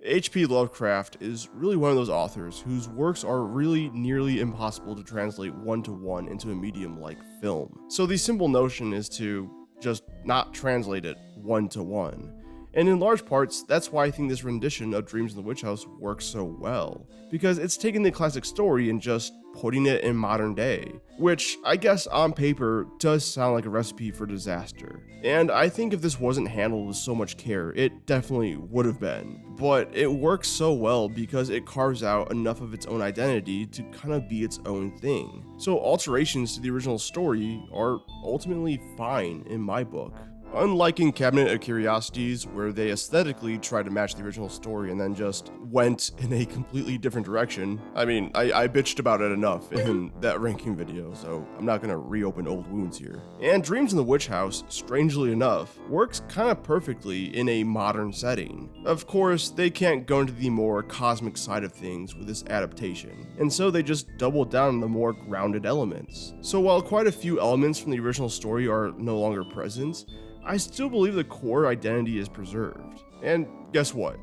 H.P. Lovecraft is really one of those authors whose works are really nearly impossible to translate one-to-one into a medium like film. So the simple notion is to just not translate it one-to-one. And in large parts, that's why I think this rendition of Dreams in the Witch House works so well, because it's taking the classic story and just putting it in modern day, which I guess on paper does sound like a recipe for disaster. And I think if this wasn't handled with so much care, it definitely would have been. But it works so well because it carves out enough of its own identity to kind of be its own thing. So alterations to the original story are ultimately fine in my book. Unlike in Cabinet of Curiosities, where they aesthetically tried to match the original story and then just went in a completely different direction. I mean, I bitched about it enough in that ranking video, so I'm not gonna reopen old wounds here. And Dreams in the Witch House, strangely enough, works kind of perfectly in a modern setting. Of course, they can't go into the more cosmic side of things with this adaptation, and so they just double down on the more grounded elements. So while quite a few elements from the original story are no longer present, I still believe the core identity is preserved. And guess what?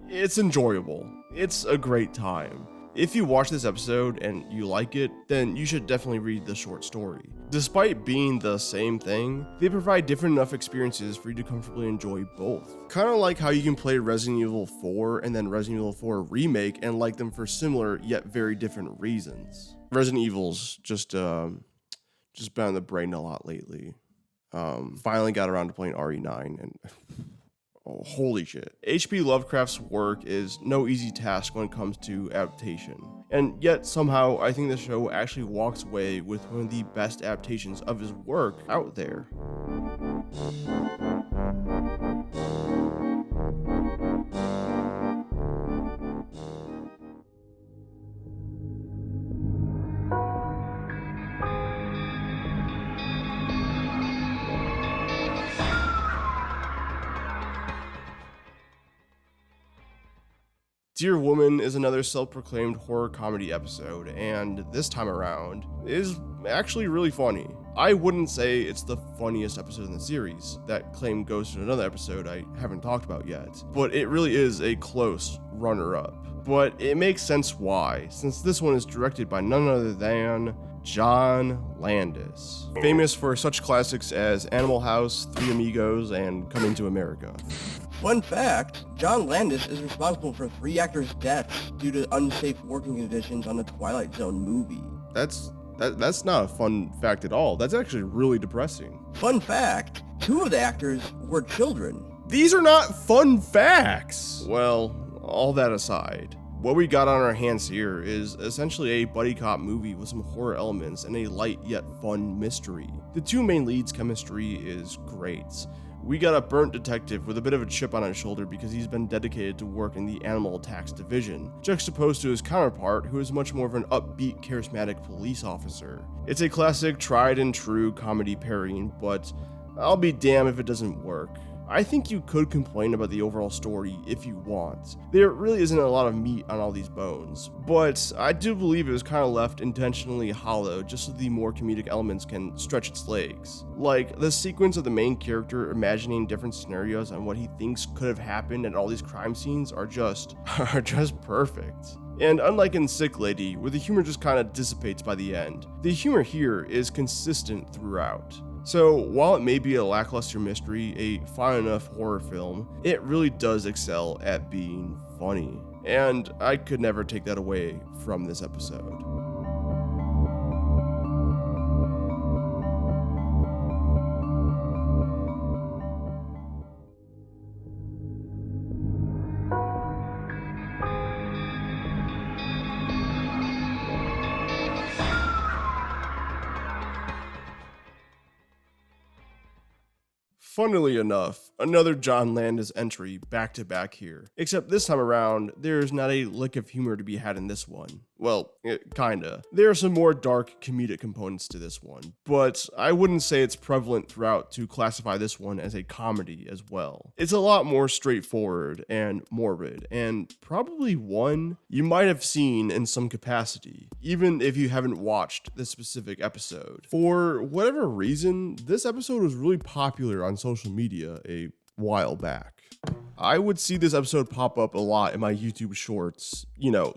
It's enjoyable. It's a great time. If you watch this episode and you like it, then you should definitely read the short story. Despite being the same thing, they provide different enough experiences for you to comfortably enjoy both. Kind of like how you can play Resident Evil 4 and then Resident Evil 4 Remake and like them for similar yet very different reasons. Resident Evil's just been on the brain a lot lately. Finally got around to playing RE9 and oh, holy shit. H.P. Lovecraft's work is no easy task when it comes to adaptation. And yet somehow I think the show actually walks away with one of the best adaptations of his work out there. Dear Woman is another self-proclaimed horror comedy episode, and this time around is actually really funny. I wouldn't say it's the funniest episode in the series. That claim goes to another episode I haven't talked about yet, but it really is a close runner-up. But it makes sense why, since this one is directed by none other than John Landis, famous for such classics as Animal House, Three Amigos, and Coming to America. Fun fact, John Landis is responsible for 3 actors' deaths due to unsafe working conditions on the Twilight Zone movie. That's not a fun fact at all. That's actually really depressing. Fun fact, 2 of the actors were children. These are not fun facts! Well, all that aside, what we got on our hands here is essentially a buddy cop movie with some horror elements and a light yet fun mystery. The 2 main leads' chemistry is great. We got a burnt detective with a bit of a chip on his shoulder because he's been dedicated to work in the animal attacks division, juxtaposed to his counterpart who is much more of an upbeat, charismatic police officer. It's a classic tried and true comedy pairing, but I'll be damned if it doesn't work. I think you could complain about the overall story if you want. There really isn't a lot of meat on all these bones, but I do believe it was kind of left intentionally hollow just so the more comedic elements can stretch its legs. Like, the sequence of the main character imagining different scenarios on what he thinks could have happened at all these crime scenes are just perfect. And unlike in Sick Lady, where the humor just kind of dissipates by the end, the humor here is consistent throughout. So, while it may be a lackluster mystery, a fine enough horror film, it really does excel at being funny. And I could never take that away from this episode. Funnily enough, another John Landis entry back to back here, except this time around, there's not a lick of humor to be had in this one. Well, kinda. There are some more dark comedic components to this one, but I wouldn't say it's prevalent throughout to classify this one as a comedy as well. It's a lot more straightforward and morbid, and probably one you might have seen in some capacity, even if you haven't watched this specific episode. For whatever reason, this episode was really popular on social media a while back. I would see this episode pop up a lot in my YouTube shorts,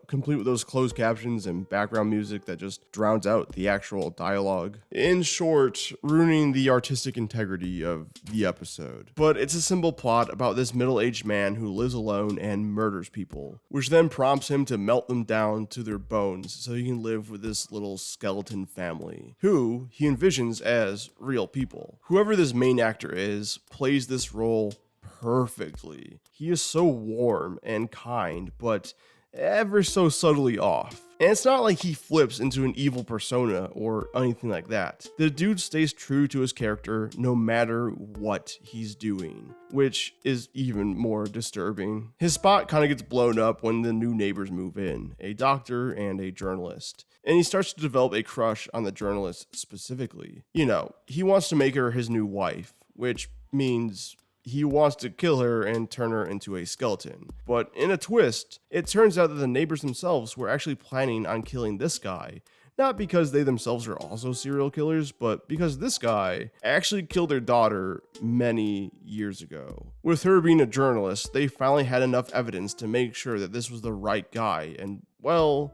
complete with those closed captions and background music that just drowns out the actual dialogue. In short, ruining the artistic integrity of the episode. But it's a simple plot about this middle-aged man who lives alone and murders people, which then prompts him to melt them down to their bones so he can live with this little skeleton family, who he envisions as real people. Whoever this main actor is, plays this role perfectly. He is so warm and kind, but ever so subtly off. And it's not like he flips into an evil persona or anything like that. The dude stays true to his character no matter what he's doing, which is even more disturbing. His spot kind of gets blown up when the new neighbors move in, a doctor and a journalist. And he starts to develop a crush on the journalist specifically. He wants to make her his new wife, which means he wants to kill her and turn her into a skeleton. But in a twist, it turns out that the neighbors themselves were actually planning on killing this guy. Not because they themselves are also serial killers, but because this guy actually killed their daughter many years ago. With her being a journalist, they finally had enough evidence to make sure that this was the right guy. And, well,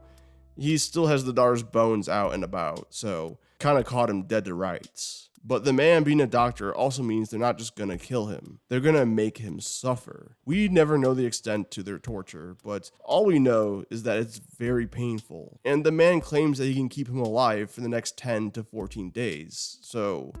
he still has the daughter's bones out and about, so kind of caught him dead to rights. But the man being a doctor also means they're not just gonna kill him, they're gonna make him suffer. We never know the extent to their torture, but all we know is that it's very painful. And the man claims that he can keep him alive for the next 10 to 14 days, so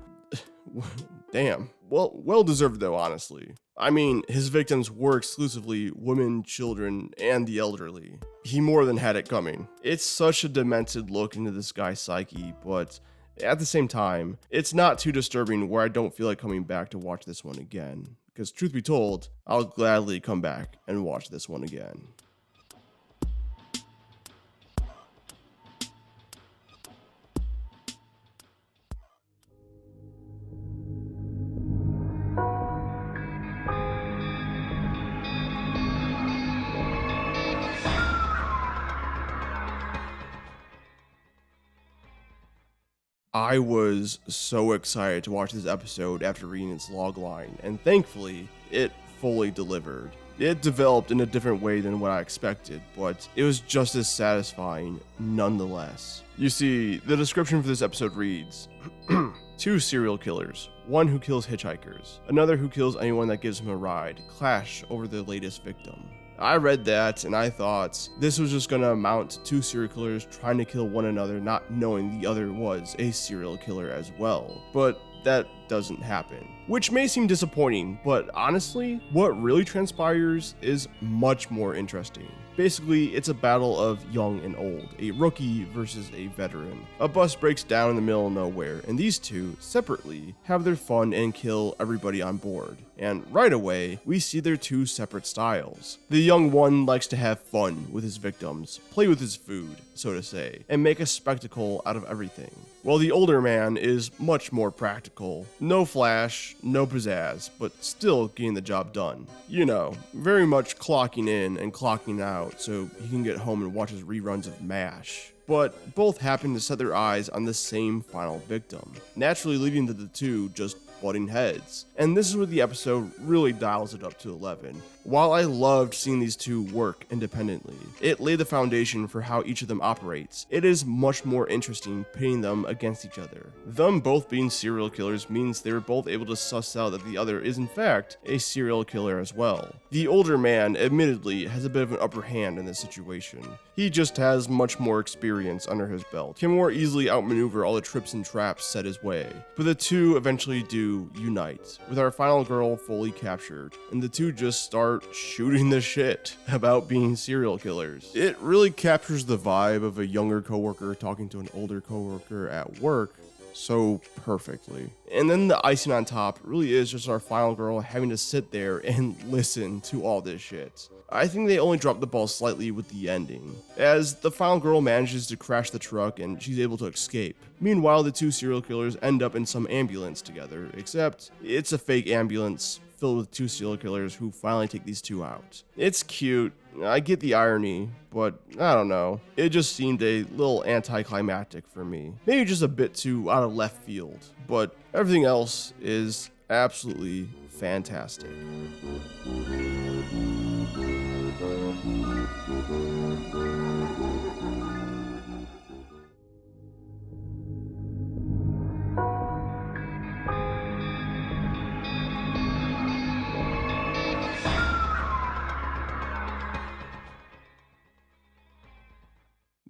damn. Well deserved though, honestly. I mean, his victims were exclusively women, children, and the elderly. He more than had it coming. It's such a demented look into this guy's psyche, but at the same time, it's not too disturbing where I don't feel like coming back to watch this one again. Because truth be told, I'll gladly come back and watch this one again. I was so excited to watch this episode after reading its logline, and thankfully, it fully delivered. It developed in a different way than what I expected, but it was just as satisfying nonetheless. You see, the description for this episode reads, 2 serial killers, one who kills hitchhikers, another who kills anyone that gives him a ride, clash over their latest victim. I read that and I thought this was just gonna amount to 2 serial killers trying to kill one another, not knowing the other was a serial killer as well. But that doesn't happen, which may seem disappointing, but honestly, what really transpires is much more interesting. Basically, it's a battle of young and old, a rookie versus a veteran. A bus breaks down in the middle of nowhere, and these two, separately, have their fun and kill everybody on board. And right away, we see their 2 separate styles. The young one likes to have fun with his victims, play with his food, so to say, and make a spectacle out of everything. While the older man is much more practical. No flash, no pizzazz, but still getting the job done. You know, very much clocking in and clocking out so he can get home and watch his reruns of MASH. But both happen to set their eyes on the same final victim, naturally leading to the 2 just butting heads. And this is where the episode really dials it up to 11. While I loved seeing these 2 work independently, it laid the foundation for how each of them operates. It is much more interesting pitting them against each other. Them both being serial killers means they were both able to suss out that the other is in fact a serial killer as well. The older man admittedly has a bit of an upper hand in this situation. He just has much more experience under his belt, can more easily outmaneuver all the trips and traps set his way. But the 2 eventually do unite, with our final girl fully captured, and the 2 just start shooting the shit about being serial killers. It really captures the vibe of a younger coworker talking to an older coworker at work so perfectly. And then the icing on top really is just our final girl having to sit there and listen to all this shit. I think they only dropped the ball slightly with the ending, as the final girl manages to crash the truck and she's able to escape. Meanwhile, the 2 serial killers end up in some ambulance together, except it's a fake ambulance filled with 2 serial killers who finally take these 2 out. It's cute, I get the irony, but I don't know. It just seemed a little anticlimactic for me. Maybe just a bit too out of left field, but everything else is absolutely fantastic.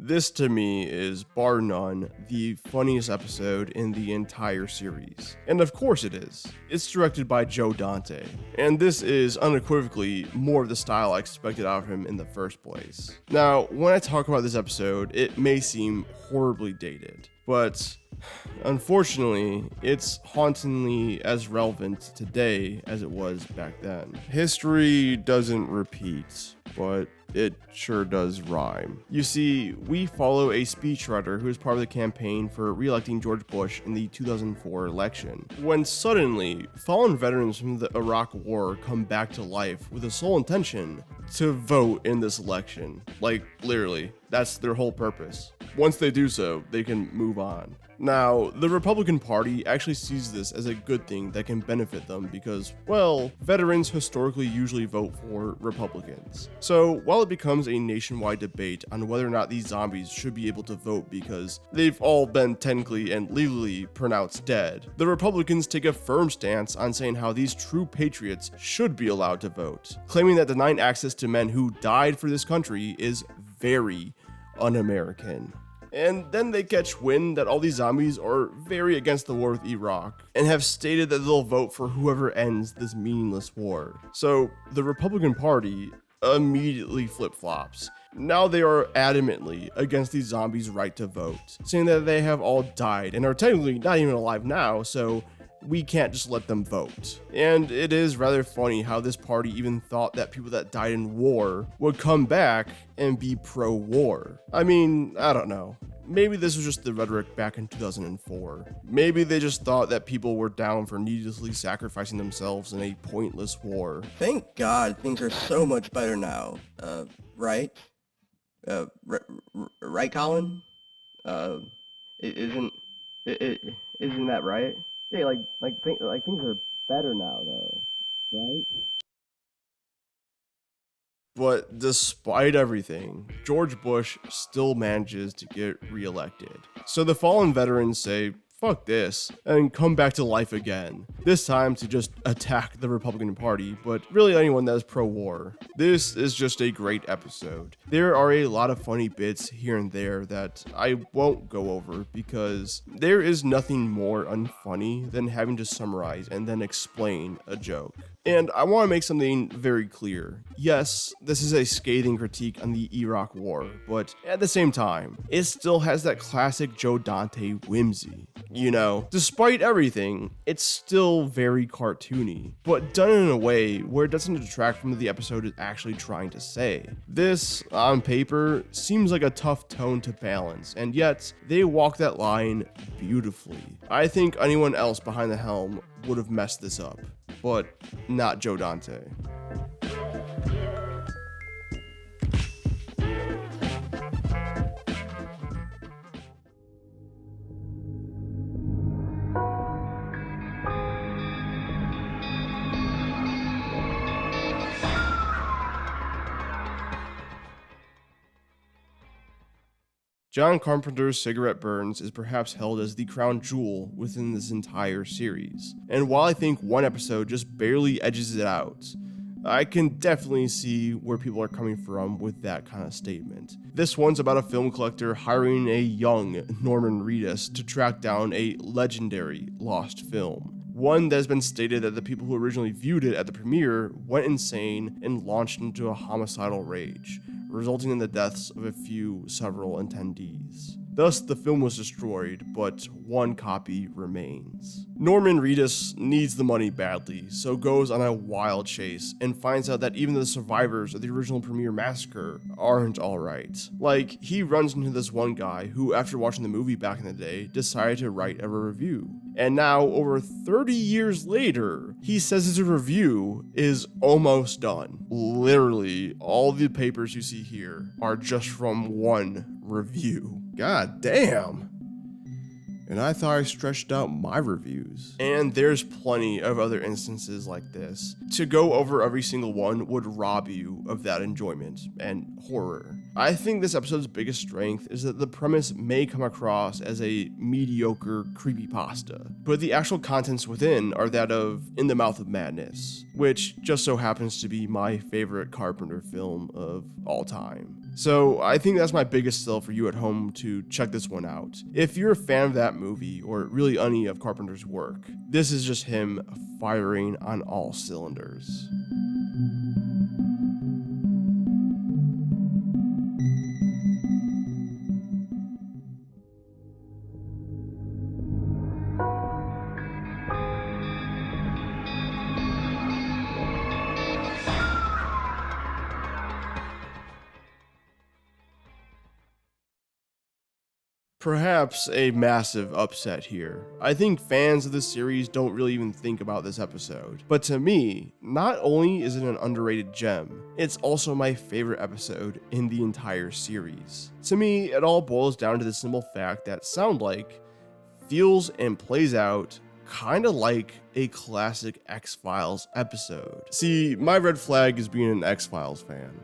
This to me is, bar none, the funniest episode in the entire series. And of course it is. It's directed by Joe Dante, and this is unequivocally more of the style I expected out of him in the first place. Now, when I talk about this episode, it may seem horribly dated, but unfortunately, it's hauntingly as relevant today as it was back then. History doesn't repeat, but it sure does rhyme. You see, we follow a speechwriter who is part of the campaign for re-electing George Bush in the 2004 election, when suddenly, fallen veterans from the Iraq War come back to life with the sole intention to vote in this election. Like, literally, that's their whole purpose. Once they do so, they can move on. Now, the Republican Party actually sees this as a good thing that can benefit them because, well, veterans historically usually vote for Republicans. So, while it becomes a nationwide debate on whether or not these zombies should be able to vote because they've all been technically and legally pronounced dead, the Republicans take a firm stance on saying how these true patriots should be allowed to vote, claiming that denying access to men who died for this country is very un-American. And then they catch wind that all these zombies are very against the war with Iraq and have stated that they'll vote for whoever ends this meaningless war. So the Republican Party immediately flip-flops. Now they are adamantly against these zombies' right to vote, saying that they have all died and are technically not even alive now, so we can't just let them vote. And it is rather funny how this party even thought that people that died in war would come back and be pro-war. I mean, I don't know. Maybe this was just the rhetoric back in 2004. Maybe they just thought that people were down for needlessly sacrificing themselves in a pointless war. Thank God things are so much better now. Right? Right, Colin? Isn't that right? Yeah, things are better now, though, right? But despite everything, George Bush still manages to get reelected. So the fallen veterans say, fuck this, and come back to life again. This time to just attack the Republican Party, but really anyone that is pro-war. This is just a great episode. There are a lot of funny bits here and there that I won't go over because there is nothing more unfunny than having to summarize and then explain a joke. And I want to make something very clear. Yes, this is a scathing critique on the Iraq War, but at the same time, it still has that classic Joe Dante whimsy. You know, despite everything, it's still very cartoony, but done in a way where it doesn't detract from what the episode is actually trying to say. This, on paper, seems like a tough tone to balance, and yet they walk that line beautifully. I think anyone else behind the helm would have messed this up, but not Joe Dante. John Carpenter's Cigarette Burns is perhaps held as the crown jewel within this entire series, and while I think one episode just barely edges it out, I can definitely see where people are coming from with that kind of statement. This one's about a film collector hiring a young Norman Reedus to track down a legendary lost film. One that has been stated that the people who originally viewed it at the premiere went insane and launched into a homicidal rage, resulting in the deaths of several attendees. Thus, the film was destroyed, but one copy remains. Norman Reedus needs the money badly, so goes on a wild chase and finds out that even the survivors of the original premiere massacre aren't alright. Like, he runs into this one guy who, after watching the movie back in the day, decided to write a review. And now, over 30 years later, he says his review is almost done. Literally, all the papers you see here are just from one review. God damn. And I thought I stretched out my reviews. And there's plenty of other instances like this. To go over every single one would rob you of that enjoyment and horror. I think this episode's biggest strength is that the premise may come across as a mediocre creepypasta, but the actual contents within are that of In the Mouth of Madness, which just so happens to be my favorite Carpenter film of all time. So I think that's my biggest sell for you at home to check this one out. If you're a fan of that movie, or really any of Carpenter's work, this is just him firing on all cylinders. Perhaps a massive upset here. I think fans of the series don't really even think about this episode. But to me, not only is it an underrated gem, it's also my favorite episode in the entire series. To me, it all boils down to the simple fact that Sound Like feels and plays out kinda like a classic X-Files episode. See, my red flag is being an X-Files fan.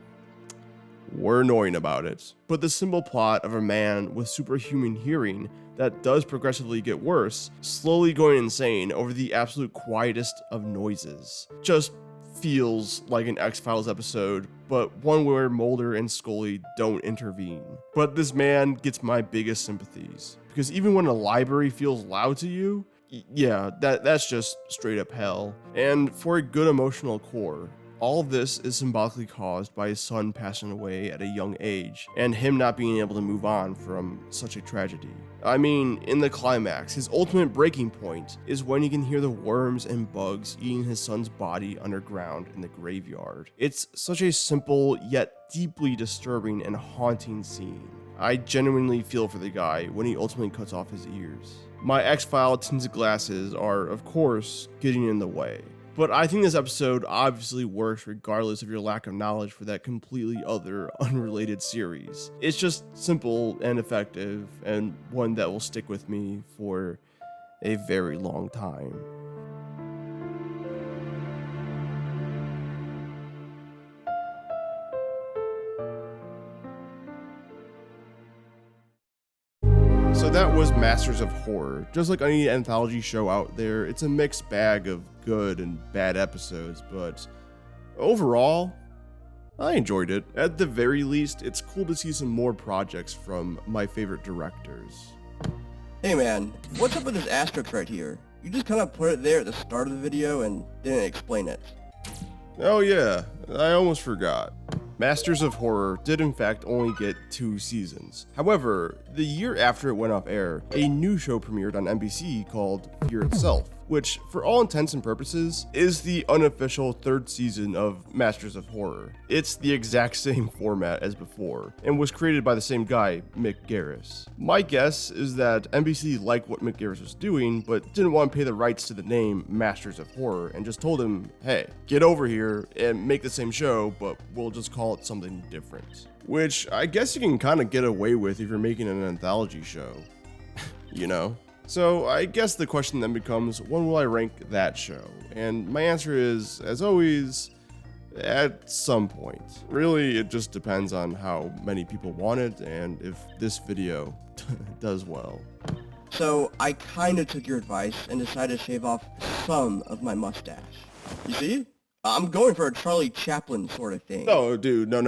We're annoying about it, but the simple plot of a man with superhuman hearing that does progressively get worse, slowly going insane over the absolute quietest of noises, just feels like an X-Files episode, but one where Mulder and Scully don't intervene. But this man gets my biggest sympathies, because even when a library feels loud to you, yeah, that's just straight up hell. And for a good emotional core, all of this is symbolically caused by his son passing away at a young age, and him not being able to move on from such a tragedy. I mean, in the climax, his ultimate breaking point is when he can hear the worms and bugs eating his son's body underground in the graveyard. It's such a simple, yet deeply disturbing and haunting scene. I genuinely feel for the guy when he ultimately cuts off his ears. My X-File tinted glasses are, of course, getting in the way. But I think this episode obviously works regardless of your lack of knowledge for that completely other, unrelated series. It's just simple and effective, and one that will stick with me for a very long time. So that was Masters of Horror. Just like any anthology show out there, it's a mixed bag of good and bad episodes, but overall, I enjoyed it. At the very least, it's cool to see some more projects from my favorite directors. Hey man, what's up with this asterisk right here? You just kind of put it there at the start of the video and didn't explain it. Oh yeah, I almost forgot. Masters of Horror did in fact only get 2 seasons. However, the year after it went off air, a new show premiered on NBC called Fear Itself, which, for all intents and purposes, is the unofficial 3rd season of Masters of Horror. It's the exact same format as before, and was created by the same guy, Mick Garris. My guess is that NBC liked what Mick Garris was doing, but didn't want to pay the rights to the name Masters of Horror, and just told him, hey, get over here and make the same show, but we'll just call it something different. Which I guess you can kind of get away with if you're making an anthology show, you know? So I guess the question then becomes, when will I rank that show? And my answer is, as always, at some point. Really, it just depends on how many people want it and if this video does well. So I kind of took your advice and decided to shave off some of my mustache. You see? I'm going for a Charlie Chaplin sort of thing. No, dude, no.